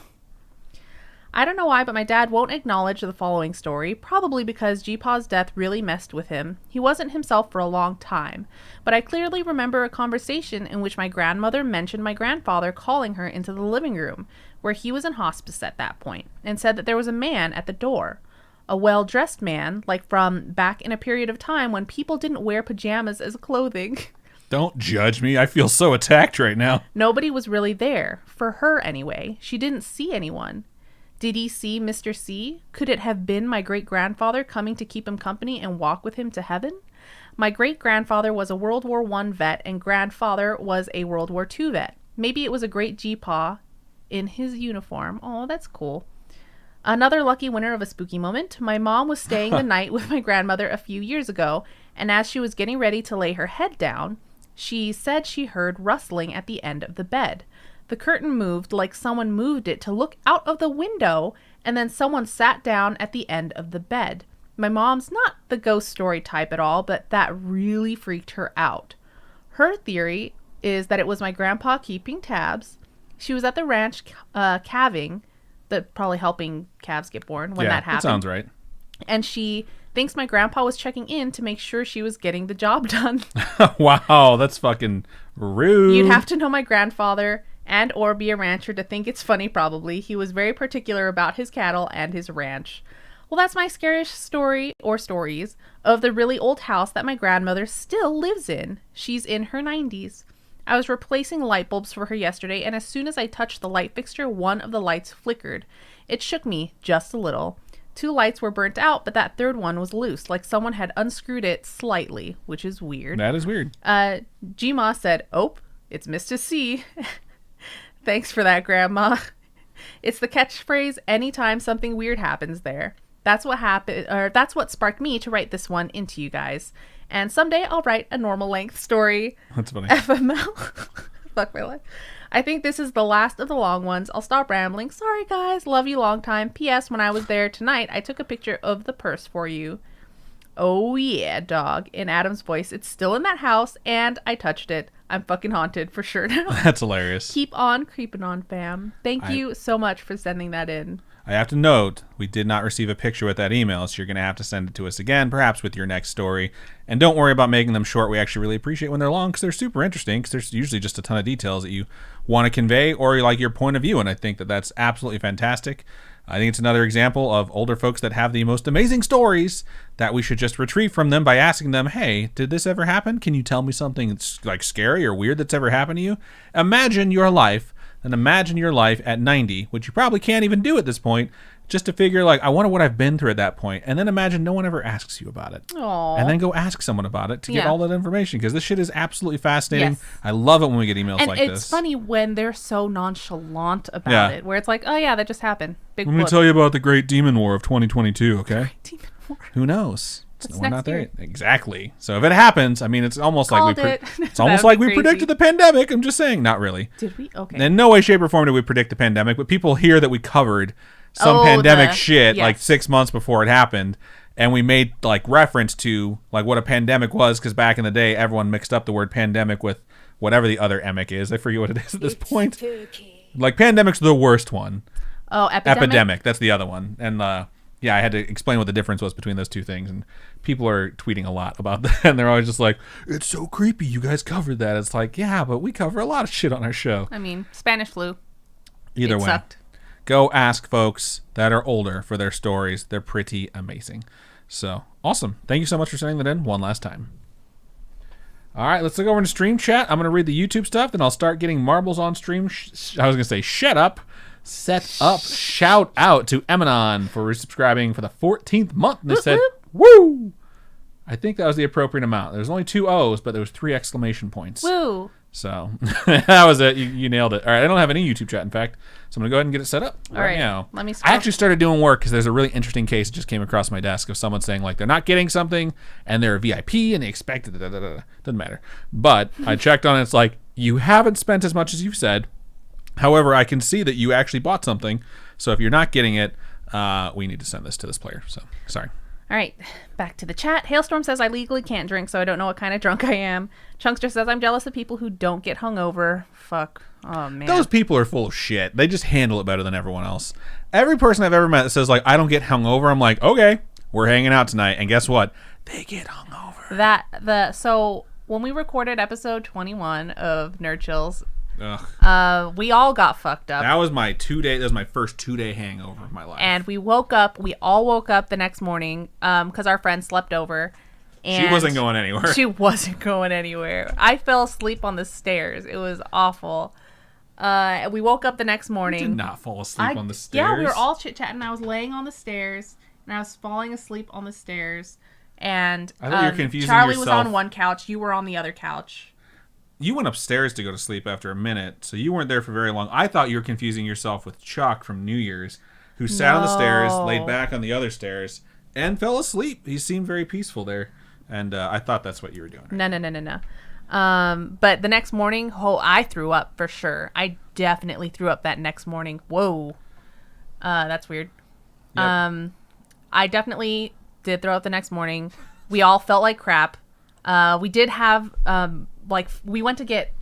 I don't know why, but my dad won't acknowledge the following story, probably because G-Pa's death really messed with him. He wasn't himself for a long time, but I clearly remember a conversation in which my grandmother mentioned my grandfather calling her into the living room, where he was in hospice at that point, and said that there was a man at the door. A well-dressed man, like from back in a period of time when people didn't wear pajamas as clothing. Don't judge me. I feel so attacked right now. Nobody was really there, for her anyway. She didn't see anyone. Did he see Mr. C? Could it have been my great-grandfather coming to keep him company and walk with him to heaven? My great-grandfather was a World War I vet and grandfather was a World War II vet. Maybe it was a great G-Pa in his uniform. Oh, that's cool. Another lucky winner of a spooky moment. My mom was staying the night with my grandmother a few years ago, and as she was getting ready to lay her head down, she said she heard rustling at the end of the bed. The curtain moved like someone moved it to look out of the window, and then someone sat down at the end of the bed. My mom's not the ghost story type at all, but that really freaked her out. Her theory is that it was my grandpa keeping tabs. She was at the ranch calving, probably helping calves get born when that happened. That sounds right. And she thinks my grandpa was checking in to make sure she was getting the job done. Wow, that's fucking rude. You'd have to know my grandfather and or be a rancher to think it's funny, probably. He was very particular about his cattle and his ranch. Well, that's my scariest story, or stories, of the really old house that my grandmother still lives in. She's in her 90s. I was replacing light bulbs for her yesterday, and as soon as I touched the light fixture, one of the lights flickered. It shook me just a little. 2 lights were burnt out, but that third one was loose, like someone had unscrewed it slightly, which is weird. That is weird. G-Ma said, "Oh, it's Mr. C." Thanks for that, Grandma. It's the catchphrase anytime something weird happens there. That's what happened, or that's what sparked me to write this one into you guys. And someday I'll write a normal length story. That's funny. FML. Fuck my life. I think this is the last of the long ones. I'll stop rambling. Sorry, guys. Love you long time. P.S. When I was there tonight, I took a picture of the purse for you. Oh, yeah, dog. In Adam's voice. It's still in that house, and I touched it. I'm fucking haunted for sure now. That's hilarious. Keep on creeping on, fam. Thank you so much for sending that in. I have to note, we did not receive a picture with that email, so you're going to have to send it to us again, perhaps with your next story. And don't worry about making them short. We actually really appreciate when they're long because they're super interesting because there's usually just a ton of details that you want to convey or like your point of view. And I think that that's absolutely fantastic. I think it's another example of older folks that have the most amazing stories that we should just retrieve from them by asking them, hey, did this ever happen? Can you tell me something that's like scary or weird that's ever happened to you? Imagine your life at 90, which you probably can't even do at this point, just to figure like, I wonder what I've been through at that point. And then imagine no one ever asks you about it. Aww. And then go ask someone about it to get all that information because this shit is absolutely fascinating. Yes. I love it when we get emails and like this. it's funny when they're so nonchalant about it, where it's like, oh yeah, that just happened. Big Let me tell you about the Great Demon War of 2022, okay? Demon War. Who knows? We're not there year. Exactly. So if it happens, I mean, it's almost like it's almost like we predicted the pandemic. I'm just saying, not really. Did we? Okay. In no way, shape, or form did we predict the pandemic, but people hear that we covered some pandemic shit like 6 months before it happened, and we made like reference to like what a pandemic was because back in the day, everyone mixed up the word pandemic with whatever the other emic is. I forget what it is at this point. Like pandemic's the worst one. Oh, epidemic. That's the other one, and yeah, I had to explain what the difference was between those two things, and people are tweeting a lot about that, and they're always just like, it's so creepy, you guys covered that. It's like, yeah, but we cover a lot of shit on our show. I mean, Spanish flu. Either way. Sucked. Go ask folks that are older for their stories. They're pretty amazing. So, awesome. Thank you so much for sending that in one last time. All right, let's look over into stream chat. I'm going to read the YouTube stuff, then I'll start getting marbles on stream. I was going to say, shut up. Set up. Shout out to Emanon for resubscribing for the 14th month. And they said, woo! I think that was the appropriate amount. There's only 2 O's, but there was 3 exclamation points. Woo! So that was it. You nailed it. All right, I don't have any YouTube chat, in fact. So I'm going to go ahead and get it set up right now. Let me I actually started doing work because there's a really interesting case that just came across my desk of someone saying like they're not getting something and they're a VIP and they expect it. Doesn't matter. But I checked on it. It's like, you haven't spent as much as you've said. However, I can see that you actually bought something. So if you're not getting it, we need to send this to this player. So, sorry. All right, back to the chat. Hailstorm says, I legally can't drink, so I don't know what kind of drunk I am. Chunkster says, I'm jealous of people who don't get hungover. Fuck. Oh, man. Those people are full of shit. They just handle it better than everyone else. Every person I've ever met that says, like, I don't get hungover, I'm like, okay, we're hanging out tonight. And guess what? They get hungover. So when we recorded episode 21 of Nerd Chills, ugh, we all got fucked up. That was my 2-day. That was my first 2-day hangover of my life. And we all woke up the next morning because our friend slept over. And she wasn't going anywhere. She wasn't going anywhere. I fell asleep on the stairs. It was awful. We woke up the next morning. You did not fall asleep on the stairs. Yeah, we were all chit-chatting. I was laying on the stairs, and I was falling asleep on the stairs. And I thought you were confusing Charlie yourself. was on one couch. You were on the other couch. You went upstairs to go to sleep after a minute, so you weren't there for very long. I thought you were confusing yourself with Chuck from New Year's, who sat on the stairs, laid back on the other stairs, and fell asleep. He seemed very peaceful there, and I thought that's what you were doing. Right? No. But the next morning, I threw up for sure. I definitely threw up that next morning. Whoa. That's weird. Yep. I definitely did throw up the next morning. We all felt like crap. We did have... we went to get,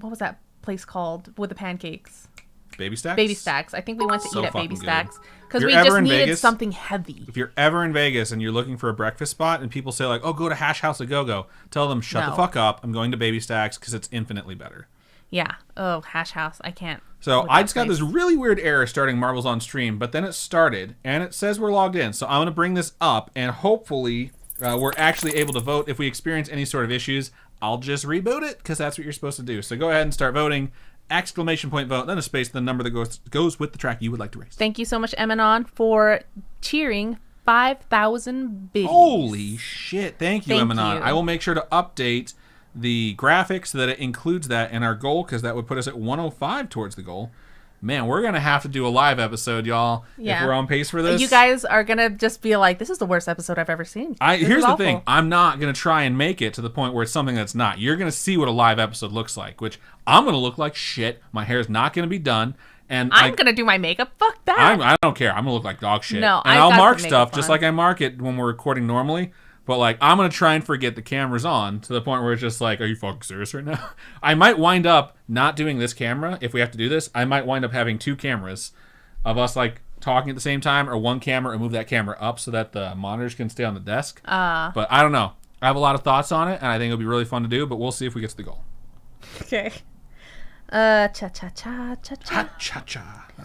what was that place called with the pancakes? Baby Stacks? Baby Stacks. I think we went to eat at Baby Stacks because If we you're just ever in needed Vegas- something heavy. If you're ever in Vegas and you're looking for a breakfast spot and people say like, oh, go to Hash House a Go-Go, tell them, shut the fuck up. I'm going to Baby Stacks because it's infinitely better. Yeah. Oh, Hash House. I can't. So I just got this really weird error starting Marbles on stream, but then it started and it says we're logged in. So I'm going to bring this up and hopefully we're actually able to vote. If we experience any sort of issues, I'll just reboot it because that's what you're supposed to do. So go ahead and start voting. Exclamation point vote, then a space, the number that goes with the track you would like to race. Thank you so much, Emanon, for cheering 5,000 biddies. Holy shit. Thank you, Thank Emanon. you. I will make sure to update the graphics so that it includes that in our goal because that would put us at 105 towards the goal. man, we're going to have to do a live episode, y'all, if we're on pace for this. You guys are going to just be like, this is the worst episode I've ever seen. Here's the thing. I'm not going to try and make it to the point where it's something that's not. You're going to see what a live episode looks like, which I'm going to look like shit. My hair's not going to be done. And I'm going to do my makeup. Fuck that. I don't care. I'm going to look like dog shit. No, and I'll mark stuff just like I mark it when we're recording normally. But, like, I'm going to try and forget the camera's on to the point where it's just like, are you fucking serious right now? I might wind up not doing this camera if we have to do this. I might wind up having 2 cameras of us, like, talking at the same time, or 1 camera and move that camera up so that the monitors can stay on the desk. But I don't know. I have a lot of thoughts on it, and I think it'll be really fun to do, but we'll see if we get to the goal. Okay. Cha-cha-cha.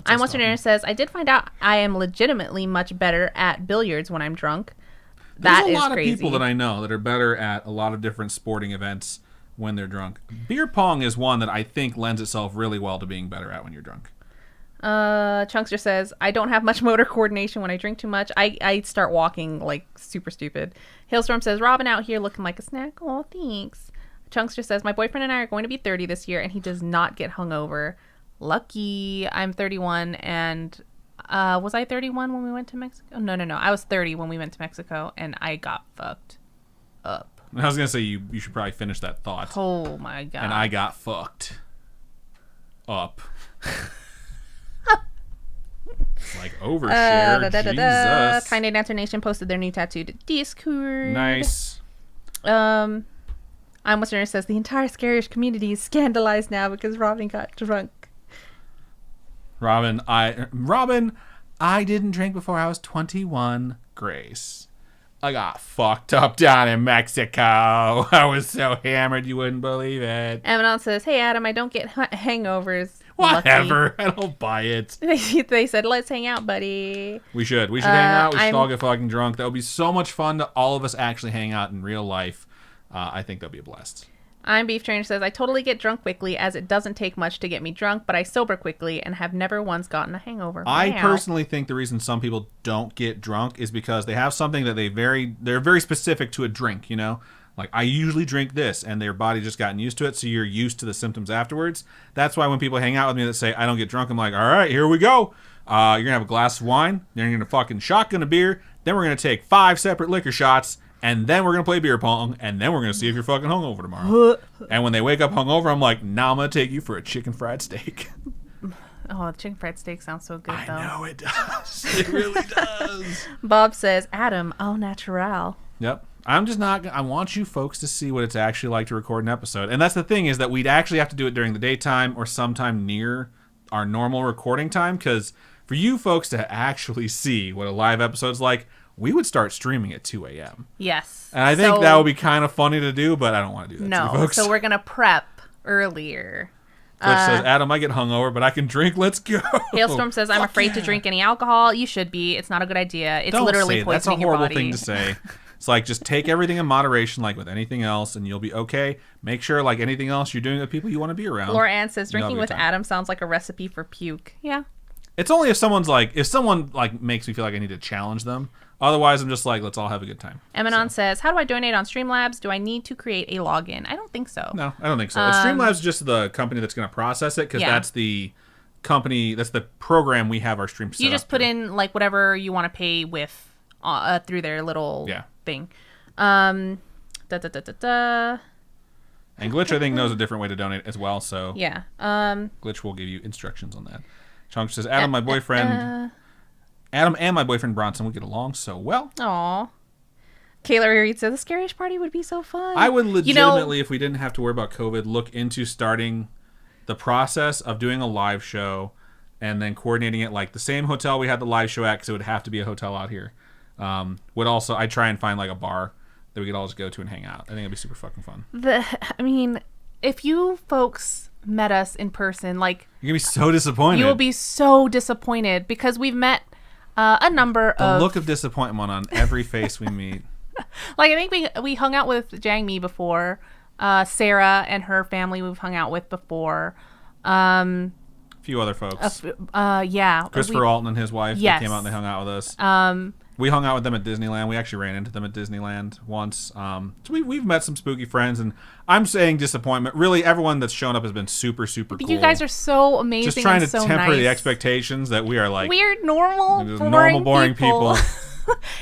I'm Western says, I did find out I am legitimately much better at billiards when I'm drunk. There's a lot of people that I know that are better at a lot of different sporting events when they're drunk. Beer pong is one that I think lends itself really well to being better at when you're drunk. Chunkster says, I don't have much motor coordination when I drink too much. I start walking like super stupid. Hailstorm says, Robin out here looking like a snack. Oh, thanks. Chunkster says, my boyfriend and I are going to be 30 this year and he does not get hungover. Lucky. I'm 31 and... was I 31 when we went to Mexico? No. I was 30 when we went to Mexico, and I got fucked up. I was going to say, you should probably finish that thought. Oh, my God. And I got fucked up. Like overshare. Jesus. Tiny Dancer Nation posted their new tattoo to Discord. Nice. I'm Western says, the entire Scaryish community is scandalized now because Robin got drunk. Robin, I didn't drink before I was 21. Grace, I got fucked up down in Mexico. I was so hammered you wouldn't believe it. Eminon says, hey, Adam, I don't get hangovers. Whatever. Lucky. I don't buy it. They said, let's hang out, buddy. We should hang out. We should all get fucking drunk. That would be so much fun to all of us actually hang out in real life. I think that'll be a blast. I'm Beef Trainer says, I totally get drunk quickly as it doesn't take much to get me drunk, but I sober quickly and have never once gotten a hangover. I personally think the reason some people don't get drunk is because they have something that they're very specific to a drink, you know? Like, I usually drink this, and their body just gotten used to it, so you're used to the symptoms afterwards. That's why when people hang out with me that say, I don't get drunk, I'm like, all right, here we go. You're going to have a glass of wine, then you're going to fucking shotgun a beer, then we're going to take 5 separate liquor shots, and then we're going to play beer pong, and then we're going to see if you're fucking hungover tomorrow. And when they wake up hungover, I'm like, now I'm going to take you for a chicken fried steak. Oh, the chicken fried steak sounds so good, though. I know it does. It really does. Bob says, Adam, au natural. Yep. I'm just not... I want you folks to see what it's actually like to record an episode. And that's the thing, is that we'd actually have to do it during the daytime or sometime near our normal recording time, because for you folks to actually see what a live episode's like, we would start streaming at 2 a.m. Yes. And I think that would be kind of funny to do, but I don't want to do that to you folks. So we're going to prep earlier. Glitch says, Adam, I get hungover, but I can drink. Let's go. Hailstorm says, I'm afraid to drink any alcohol. You should be. It's not a good idea. It's literally poisoning your body. That's a horrible thing to say. It's like, just take everything in moderation, like with anything else, and you'll be okay. Make sure, like anything else, you're doing with people you want to be around. Laura Ann says, drinking with Adam sounds like a recipe for puke. Yeah. It's only if someone makes me feel like I need to challenge them. Otherwise, I'm just like, let's all have a good time. Eminon says, how do I donate on Streamlabs? Do I need to create a login? I don't think so. No, I don't think so. Streamlabs is just the company that's going to process it, because that's the company, that's the program we have our stream set up. You just put in like whatever you want to pay with through their little thing. And Glitch, I think, knows a different way to donate as well. So Glitch will give you instructions on that. Chunk says, Adam, my boyfriend... Adam and my boyfriend Bronson would get along so well. Aw. Kayla Reed says, the Scaryish party would be so fun. I would legitimately, if we didn't have to worry about COVID, look into starting the process of doing a live show and then coordinating it like the same hotel we had the live show at, because it would have to be a hotel out here. I'd try and find like a bar that we could all just go to and hang out. I think it'd be super fucking fun. If you folks met us in person, like... You're going to be so disappointed. You will be so disappointed, because we've met... a number of... The look of disappointment on every face we meet. Like, I think we hung out with Jang Mi before. Sarah and her family we've hung out with before. A few other folks. Yeah. Christopher Alton and his wife. Yes. They came out and they hung out with us. We hung out with them at Disneyland. We actually ran into them at Disneyland once. So we've met some spooky friends, and I'm saying disappointment. Really, everyone that's shown up has been super, super cool. You guys are so amazing. Just trying and to so temper the nice. expectations that we are like weird, normal, boring people.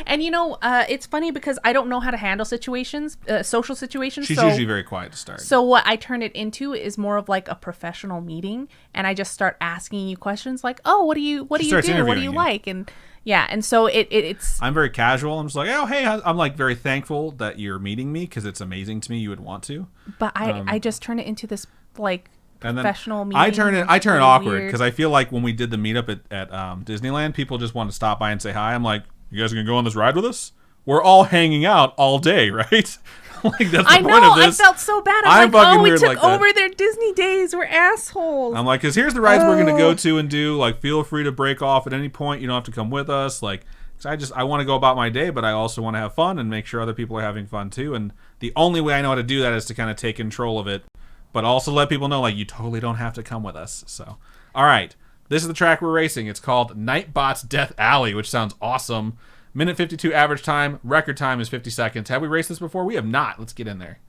And it's funny because I don't know how to handle situations, social situations. She's usually very quiet to start. So what I turn it into is more of like a professional meeting, and I just start asking you questions like, "Oh, what do you do? What do you like?" And yeah, and so it's. I'm very casual. I'm just like, "Oh, hey," I'm like very thankful that you're meeting me because it's amazing to me. You would want to. But I just turn it into this like. Professional meeting. I turn it awkward because I feel like when we did the meetup at Disneyland, people just want to stop by and say hi. I'm like, you guys are gonna go on this ride with us? We're all hanging out all day, right? Like that's the point of this. I felt so bad. I'm like, we took over their Disney days. We're assholes. I'm like, because here's the rides we're gonna go to and do. Like, feel free to break off at any point. You don't have to come with us. Like, cause I want to go about my day, but I also want to have fun and make sure other people are having fun too. And the only way I know how to do that is to kind of take control of it. But also let people know, like, you totally don't have to come with us. So, all right. This is the track we're racing. It's called Nightbots Death Alley, which sounds awesome. Minute 52 average time. Record time is 50 seconds. Have we raced this before? We have not. Let's get in there.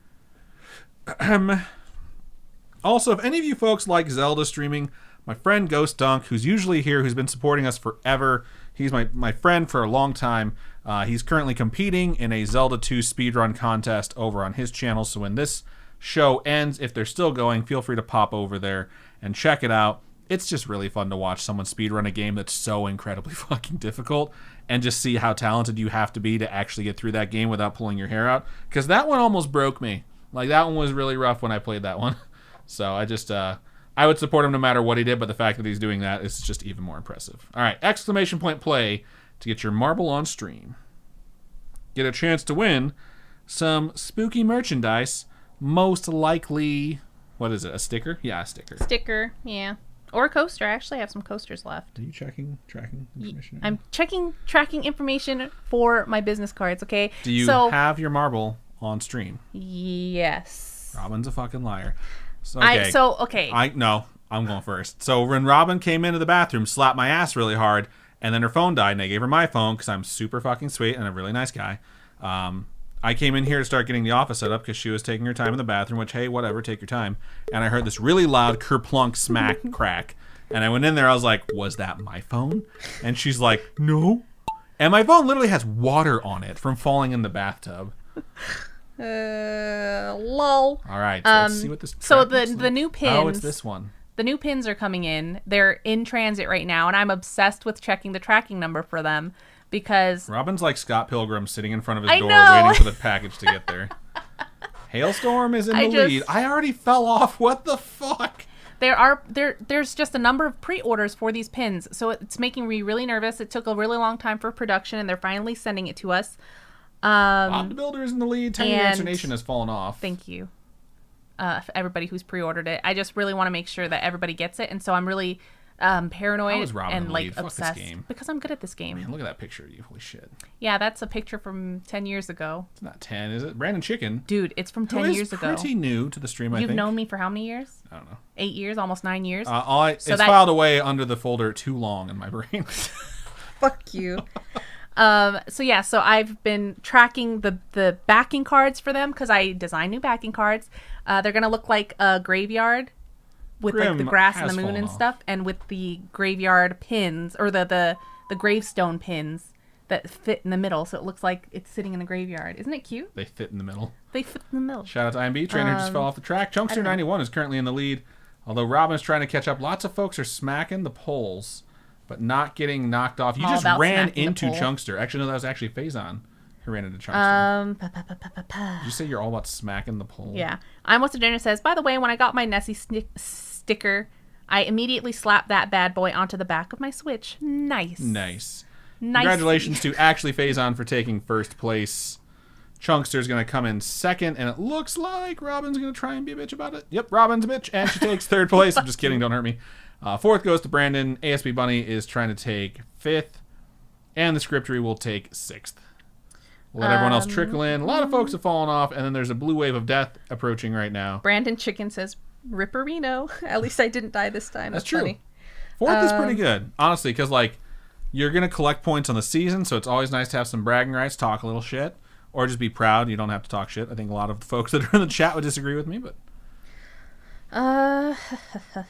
Also, if any of you folks like Zelda streaming, my friend Ghost Dunk, who's usually here, who's been supporting us forever, he's my friend for a long time. He's currently competing in a Zelda 2 speedrun contest over on his channel. So when this show ends, if they're still going, feel free to pop over there and check it out. It's just really fun to watch someone speedrun a game that's so incredibly fucking difficult and just see how talented you have to be to actually get through that game without pulling your hair out. Because that one almost broke me. Like, that one was really rough when I played that one. So I just, I would support him no matter what he did, but the fact that he's doing that is just even more impressive. All right, exclamation point play to get your marble on stream. Get a chance to win some spooky merchandise. Most likely, what is it, a sticker? Yeah, a sticker. Sticker, yeah. Or a coaster. I actually have some coasters left. Are you tracking information? I'm tracking information for my business cards, okay? Do you have your marble on stream? Yes. Robin's a fucking liar. So, okay. I'm going first. So when Robin came into the bathroom, slapped my ass really hard, and then her phone died, and I gave her my phone because I'm super fucking sweet and a really nice guy. I came in here to start getting the office set up because she was taking her time in the bathroom, which, hey, whatever, take your time. And I heard this really loud kerplunk smack crack. And I went in there, I was like, was that my phone? And she's like, no. And my phone literally has water on it from falling in the bathtub. Lol. All right, so let's see what this So the new pins. Oh, it's this one. The new pins are coming in. They're in transit right now, and I'm obsessed with checking the tracking number for them. Because Robin's like Scott Pilgrim sitting in front of his door waiting for the package to get there. Hailstorm is in the lead. I already fell off. What the fuck? There's just a number of pre-orders for these pins. So it's making me really nervous. It took a really long time for production, and they're finally sending it to us. Bob the Builder is in the lead. Tiny Answer Nation has fallen off. Thank you. For everybody who's pre-ordered it. I just really want to make sure that everybody gets it, and so I'm really paranoid and like obsessed because I'm good at this game. Man, look at that picture of you. Holy shit. Yeah, that's a picture from 10 years ago. It's not 10, is it? Brandon Chicken. Dude, it's from 10 years ago. Pretty new to the stream, I think. You've known me for how many years? I don't know. 8 years, almost 9 years. It's filed away under the folder too long in my brain. Fuck you. So I've been tracking the backing cards for them because I designed new backing cards. They're going to look like a graveyard with like the grass and the moon and stuff, and with the graveyard pins or the gravestone pins that fit in the middle, so it looks like it's sitting in a graveyard. Isn't it cute? They fit in the middle. Shout out to IMB. Trainer just fell off the track. Chunkster91 is currently in the lead, although Robin's trying to catch up. Lots of folks are smacking the poles, but not getting knocked off. You just ran into Chunkster. Actually, no, that was actually Faison who ran into Chunkster. Did you say you're all about smacking the pole? Yeah. I'm What's the Dinner says, by the way, when I got my Nessie sticker, I immediately slapped that bad boy onto the back of my Switch. Nice. Congratulations to actually Faison for taking first place. Chunkster's going to come in second, and it looks like Robin's going to try and be a bitch about it. Yep, Robin's a bitch, and she takes third place. I'm just kidding, don't hurt me. Fourth goes to Brandon. ASB Bunny is trying to take fifth, and the Scriptory will take sixth. Let everyone else trickle in. A lot of folks have fallen off, and then there's a blue wave of death approaching right now. Brandon Chicken says, Ripperino. At least I didn't die this time. That's true. Funny. Fourth is pretty good, honestly, because, like, You're going to collect points on the season, so it's always nice to have some bragging rights, talk a little shit, or just be proud. You don't have to talk shit. I think a lot of the folks that are in the chat would disagree with me, but...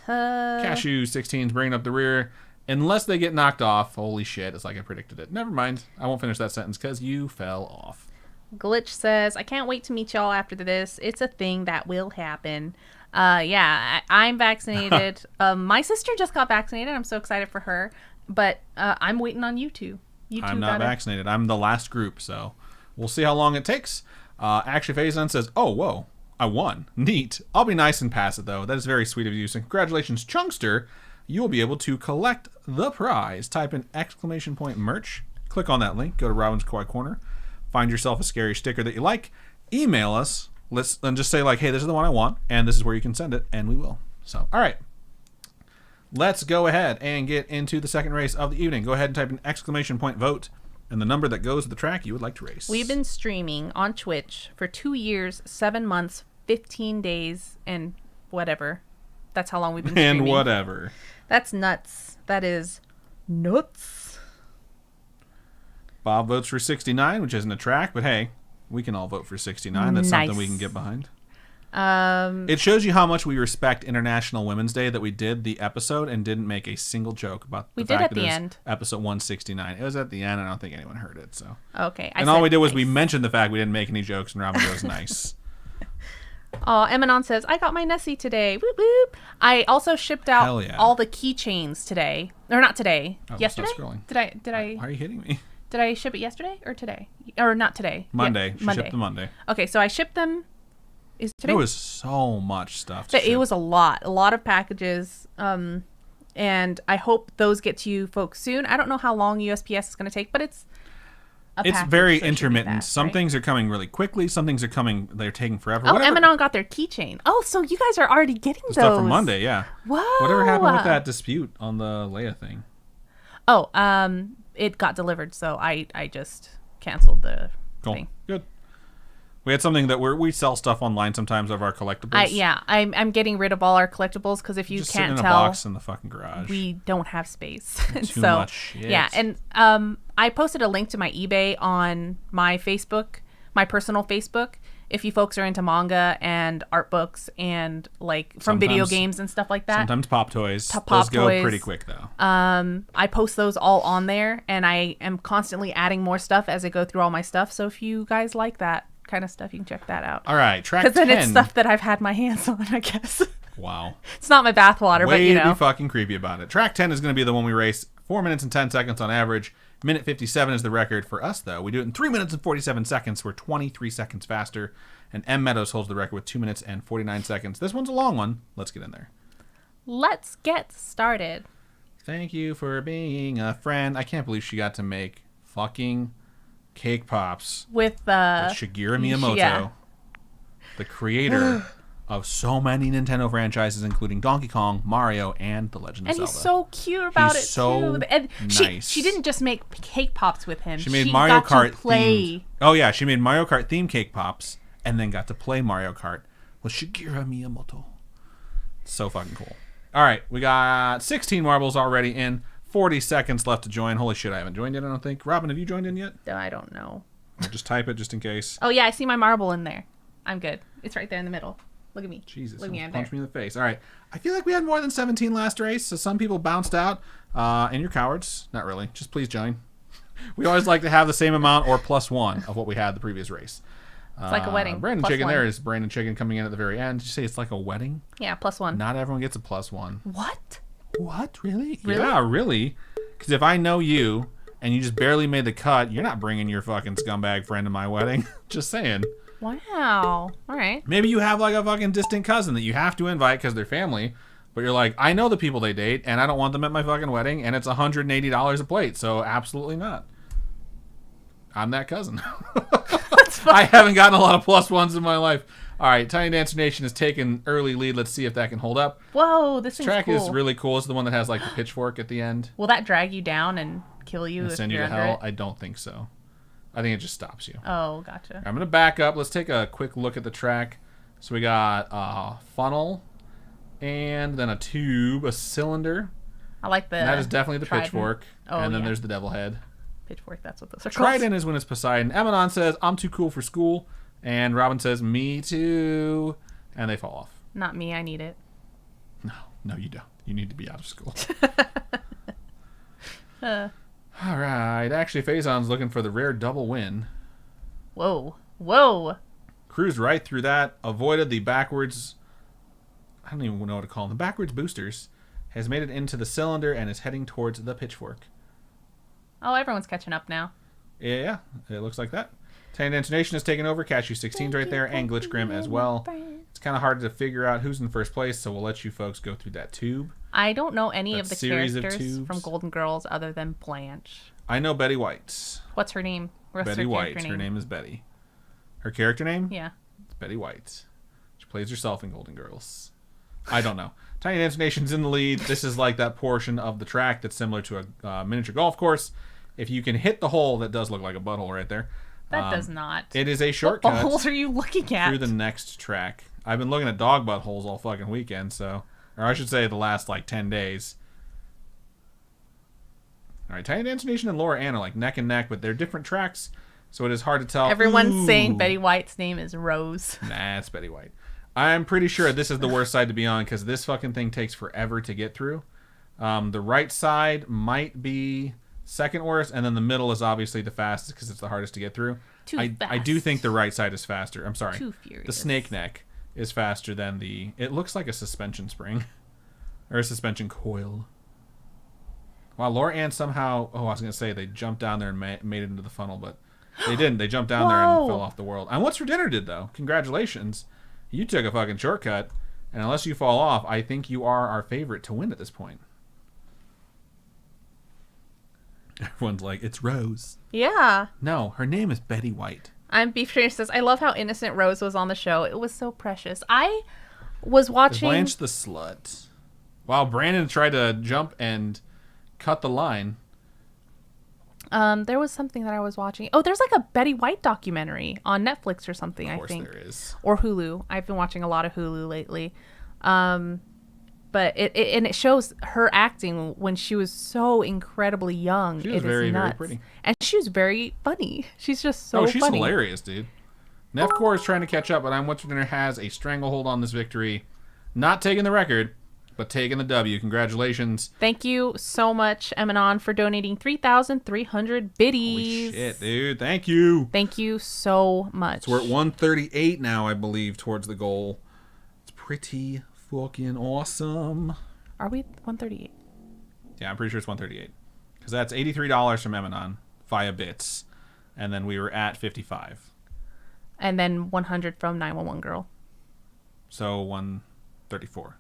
Cashew 16's bringing up the rear. Unless they get knocked off. Holy shit, it's like I predicted it. Never mind. I won't finish that sentence because you fell off. Glitch says, I can't wait to meet y'all after this. It's a thing that will happen. Yeah, I'm vaccinated. My sister just got vaccinated. I'm so excited for her. But I'm waiting on you two. I'm not vaccinated. I'm the last group, so we'll see how long it takes. Actually, Faison says, oh, whoa, I won. Neat. I'll be nice and pass it, though. That is very sweet of you. So congratulations, Chunkster. You will be able to collect the prize. Type in !merch. Click on that link. Go to Robin's Kawaii Corner. Find yourself a scary sticker that you like. Email us. And just say, like, hey, this is the one I want, and this is where you can send it, and we will. So, all right. Let's go ahead and get into the second race of the evening. Go ahead and type in !vote and the number that goes to the track you would like to race. We've been streaming on Twitch for 2 years, 7 months, 15 days, and whatever. That's how long we've been streaming. And whatever. That's nuts. That is nuts. Bob votes for 69, which isn't a track, but hey, we can all vote for 69. That's something we can get behind. It shows you how much we respect International Women's Day that we did the episode and didn't make a single joke about the fact that it was episode 169. It was at the end, and I don't think anyone heard it. So okay, and all we did was we mentioned the fact we didn't make any jokes, and Robin goes, nice. Oh, Emanon says, I got my Nessie today. Whoop, whoop. I also shipped out all the keychains today. Or not today. Yesterday? Did I? Why are you hitting me? Did I ship it yesterday or today? Or not today? Monday. Yeah, Monday. Shipped them Monday. Okay, so I shipped them. Is today? There was so much stuff. It was a lot of packages. And I hope those get to you folks soon. I don't know how long USPS is going to take, but it's very intermittent. Some things are coming really quickly. Some things are they're taking forever. Oh, Emanon got their keychain. Oh, so you guys are already getting those. Stuff from Monday, yeah. Whoa. Whatever happened with that dispute on the Leia thing? Oh, it got delivered, so I just canceled the thing. Good. We had something that we sell stuff online sometimes of our collectibles. I'm getting rid of all our collectibles because if you just can't sitting in tell, a box in the fucking garage. We don't have space. Too much shit. Yeah, and I posted a link to my eBay on my Facebook, my personal Facebook. If you folks are into manga and art books and from video games and stuff like that. Sometimes pop toys. Those go pretty quick though. I post those all on there, and I am constantly adding more stuff as I go through all my stuff. So if you guys like that kind of stuff, you can check that out. All right, track 10. Because then it's stuff that I've had my hands on, I guess. Wow. It's not my bathwater, but you know. Way to be fucking creepy about it. Track 10 is going to be the one we race 4 minutes and 10 seconds on average. Minute 57 is the record for us, though. We do it in 3 minutes and 47 seconds. We're 23 seconds faster. And M. Meadows holds the record with 2 minutes and 49 seconds. This one's a long one. Let's get in there. Let's get started. Thank you for being a friend. I can't believe she got to make fucking cake pops with Shigeru Miyamoto, the creator of so many Nintendo franchises, including Donkey Kong, Mario, and The Legend of Zelda. And he's so cute about it so too. And nice. She didn't just make cake pops with him. She made Mario Kart themed. Oh yeah, she made Mario Kart themed cake pops, and then got to play Mario Kart with Shigeru Miyamoto. So fucking cool. All right, we got 16 marbles already in. 40 seconds left to join. Holy shit, I haven't joined yet, I don't think. Robin, have you joined in yet? I don't know. I'll just type it just in case. Oh, yeah, I see my marble in there. I'm good. It's right there in the middle. Look at me. Jesus, look at me, I'm punch there. me in the face. All right. I feel like we had more than 17 last race, so some people bounced out. And you're cowards. Not really. Just please join. We always like to have the same amount or +1 of what we had the previous race. It's like a wedding. Brandon Chicken, there is Brandon Chicken coming in at the very end. Did you say it's like a wedding? Yeah, +1. Not everyone gets a +1. What? What? Really? Yeah, really. Because if I know you and you just barely made the cut, you're not bringing your fucking scumbag friend to my wedding. Just saying. Wow. All right. Maybe you have like a fucking distant cousin that you have to invite because they're family, but you're like, I know the people they date and I don't want them at my fucking wedding, and it's $180 a plate, so absolutely not. I'm that cousin. I haven't gotten a lot of +1s in my life. All right, Tiny Dancer Nation has taken early lead. Let's see if that can hold up. Whoa, this track cool. is really cool. It's the one that has like the pitchfork at the end. Will that drag you down and kill you and if send you you're to under hell? it? I don't think so. I think it just stops you. Oh, gotcha. I'm going to back up. Let's take a quick look at the track. So we got a funnel and then a tube, a cylinder, I like the. And that is definitely the trident. pitchfork. Oh, and then yeah. there's the devil head. Pitchfork, that's what those are called. Trident is when it's Poseidon. Emanon says, I'm too cool for school. And Robin says, me too. And they fall off. Not me, I need it. No, you don't. You need to be out of school. All right. Actually, Faison's looking for the rare double win. Whoa. Cruised right through that. Avoided the backwards... I don't even know what to call them. The backwards boosters. Has made it into the cylinder and is heading towards the pitchfork. Oh, everyone's catching up now. Yeah, it looks like that. Tiny Dance Nation has taken over. Cashew 16's right there, and Glitch Grim as well. It's kind of hard to figure out who's in first place, so we'll let you folks go through that tube. I don't know any of the series of characters tubes. from Golden Girls other than Blanche. I know Betty White. What's her name? What's Betty her White. character Her name is Betty. Her character name? Yeah. It's Betty White. She plays herself in Golden Girls. I don't know. Tiny Dance Nation's in the lead. This is like that portion of the track that's similar to a miniature golf course. If you can hit the hole, that does look like a butthole right there. That does not. It is a shortcut. What holes are you looking at? Through the next track. I've been looking at dog buttholes all fucking weekend, so... Or I should say the last, 10 days. Alright, Tiny Dance Nation and Laura Ann are, neck and neck, but they're different tracks, so it is hard to tell. Everyone's saying Betty White's name is Rose. Nah, it's Betty White. I'm pretty sure this is the worst side to be on, because this fucking thing takes forever to get through. The right side might be... second worst, and then the middle is obviously the fastest because it's the hardest to get through. I do think the right side is faster. I'm sorry. Too furious. The snake neck is faster than the... It looks like a suspension spring. Or a suspension coil. Wow, Laura Ann somehow... Oh, I was going to say they jumped down there and made it into the funnel, but they didn't. They jumped down there and fell off the world. And What's for Dinner did, though. Congratulations. You took a fucking shortcut. And unless you fall off, I think you are our favorite to win at this point. Everyone's like, it's Rose. Yeah. No, her name is Betty White. I'm Beef Trainer says, I love how innocent Rose was on the show. It was so precious. I was watching... Blanche the Slut. Wow, Brandon tried to jump and cut the line. There was something that I was watching. Oh, there's a Betty White documentary on Netflix or something, I think. Of course there is. Or Hulu. I've been watching a lot of Hulu lately. But it shows her acting when she was so incredibly young. She was very, very pretty. And she was very funny. She's just so funny. Oh, she's hilarious, dude. Nefcore is trying to catch up, but What's for Dinner has a stranglehold on this victory. Not taking the record, but taking the W. Congratulations. Thank you so much, Emanon, for donating 3,300 biddies. Holy shit, dude. Thank you. Thank you so much. So we're at 138 now, I believe, towards the goal. It's pretty fucking awesome. Are we 138? Yeah, I'm pretty sure it's 138. Because that's $83 from Emanon via bits. And then we were at 55. And then 100 from 911 Girl. So 134.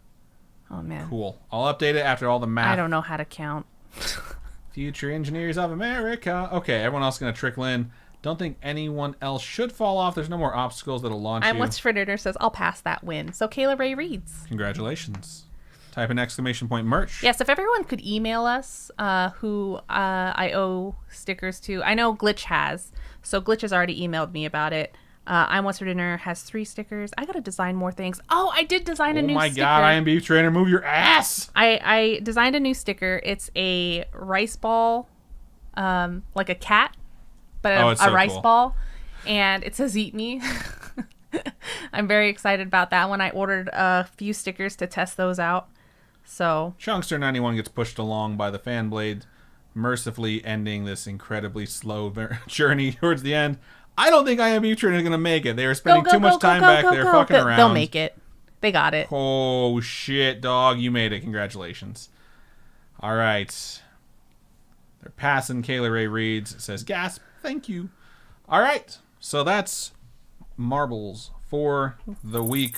Oh, man. Cool. I'll update it after all the math. I don't know how to count. Future Engineers of America. Okay, everyone else is going to trickle in. Don't think anyone else should fall off. There's no more obstacles that'll launch you. What's for Dinner says, I'll pass that win. So Kayla Ray reads. Congratulations. Type in exclamation point merch. Yes, if everyone could email us who I owe stickers to. I know Glitch has. So Glitch has already emailed me about it. What's for Dinner has 3 stickers. I got to design more things. Oh, I did design a new sticker. Oh my God, I am Beef Trainer. Move your ass. I designed a new sticker. It's a rice ball, like a cat. But a rice ball, and it says "Eat Me." I'm very excited about that one. I ordered a few stickers to test those out. So Chunkster91 gets pushed along by the fan blade, mercifully ending this incredibly slow journey towards the end. I don't think I Am Beef Trainer is going to make it. They are spending too much time back there fucking around. They'll make it. They got it. Oh shit, dog! You made it. Congratulations. All right. They're passing. Kayla Ray reads. It says, gasp. Thank you. All right. So that's marbles for the week.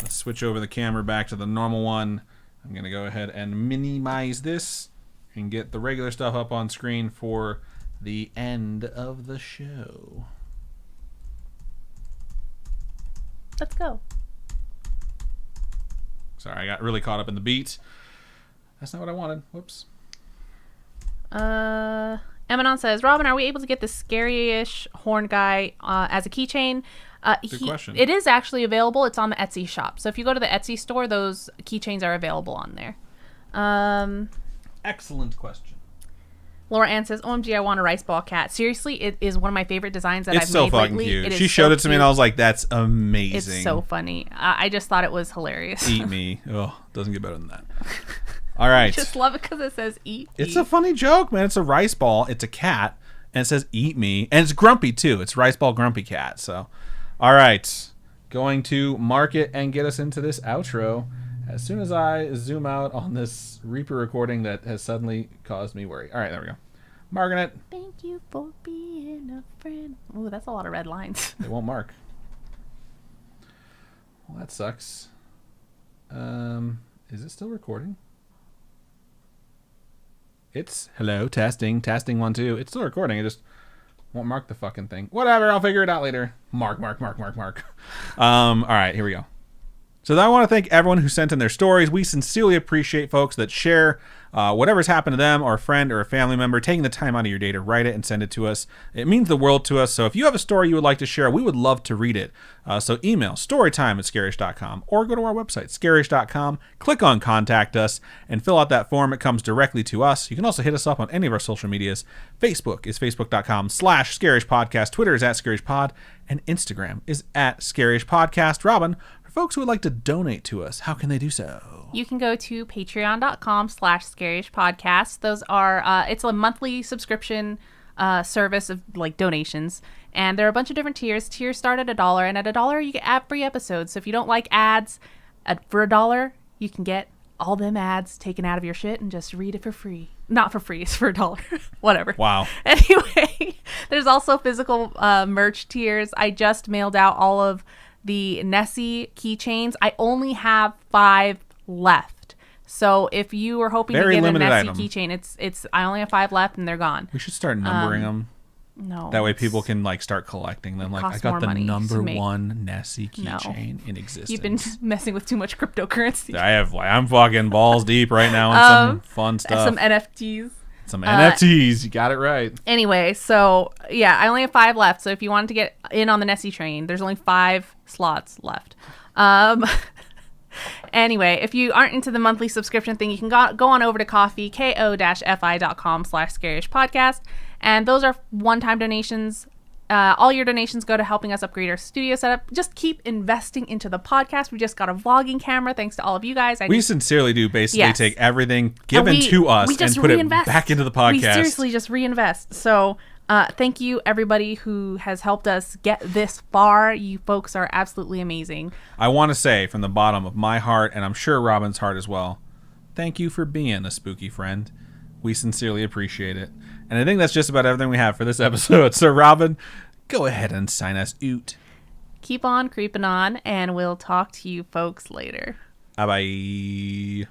Let's switch over the camera back to the normal one. I'm going to go ahead and minimize this and get the regular stuff up on screen for the end of the show. Let's go. Sorry, I got really caught up in the beat. That's not what I wanted. Whoops. Emanon says, Robin, are we able to get the Scaryish horn guy as a keychain? Good question. It is actually available. It's on the Etsy shop. So if you go to the Etsy store, those keychains are available on there. Excellent question. Laura Ann says, OMG, I want a rice ball cat. Seriously, it is one of my favorite designs that It's I've so made fucking lately. cute. It She is showed so it to me, cute. and I was like, "That's amazing." It's so funny. I just thought it was hilarious. Eat me. Oh, doesn't get better than that. All right. Just love it because it says eat. It's a funny joke, man. It's a rice ball. It's a cat, and it says "eat me," and it's grumpy too. It's rice ball grumpy cat. So, all right, going to mark it and get us into this outro as soon as I zoom out on this Reaper recording that has suddenly caused me worry. All right, there we go. Marking it. Thank you for being a friend. Ooh, that's a lot of red lines. It won't mark. Well, that sucks. Is it still recording? It's hello, testing 1 2. It's still recording. It just won't mark the fucking thing. Whatever, I'll figure it out later. Mark. All right, here we go. So I want to thank everyone who sent in their stories. We sincerely appreciate folks that share whatever's happened to them or a friend or a family member, taking the time out of your day to write it and send it to us. It means the world to us. So if you have a story you would like to share, we would love to read it. So email storytime@scaryish.com or go to our website, scaryish.com, click on Contact Us, and fill out that form. It comes directly to us. You can also hit us up on any of our social medias. Facebook is facebook.com/Scaryish Podcast. Twitter is @Scaryish Pod. And Instagram is @Scaryish Podcast. Robin, for folks who would like to donate to us, how can they do so? You can go to patreon.com/Scaryish Podcast. Those are, it's a monthly subscription service of like donations. And there are a bunch of different tiers. Tiers start at $1, and at $1 you get ad-free episodes. So if you don't like ads, for $1 you can get all them ads taken out of your shit and just read it for free. Not for free, it's for $1. Whatever. Wow. Anyway, there's also physical merch tiers. I just mailed out all of the Nessie keychains. I only have 5 left. So if you were hoping Very to get a limited Nessie item. keychain, I only have 5 left and they're gone. We should start numbering them. No. That way people can like start collecting them. Like, I costs got more the money number to make. 1 Nessie keychain in existence. You've been messing with too much cryptocurrency. I'm fucking balls deep right now in some fun stuff. Some NFTs. Some NFTs. You got it right. Anyway, so yeah, I only have 5 left. So if you wanted to get in on the Nessie train, there's only 5 slots left. Anyway, if you aren't into the monthly subscription thing, you can go on over to Ko-fi, ko-fi.com/Scaryish Podcast. And those are one-time donations. All your donations go to helping us upgrade our studio setup. Just keep investing into the podcast. We just got a vlogging camera thanks to all of you guys. We sincerely do basically take everything given to us and put reinvest. it back into the podcast. We seriously just reinvest. So thank you, everybody who has helped us get this far. You folks are absolutely amazing. I want to say from the bottom of my heart, and I'm sure Robin's heart as well, thank you for being a spooky friend. We sincerely appreciate it. And I think that's just about everything we have for this episode. So, Robin, go ahead and sign us out. Keep on creeping on, and we'll talk to you folks later. Bye-bye.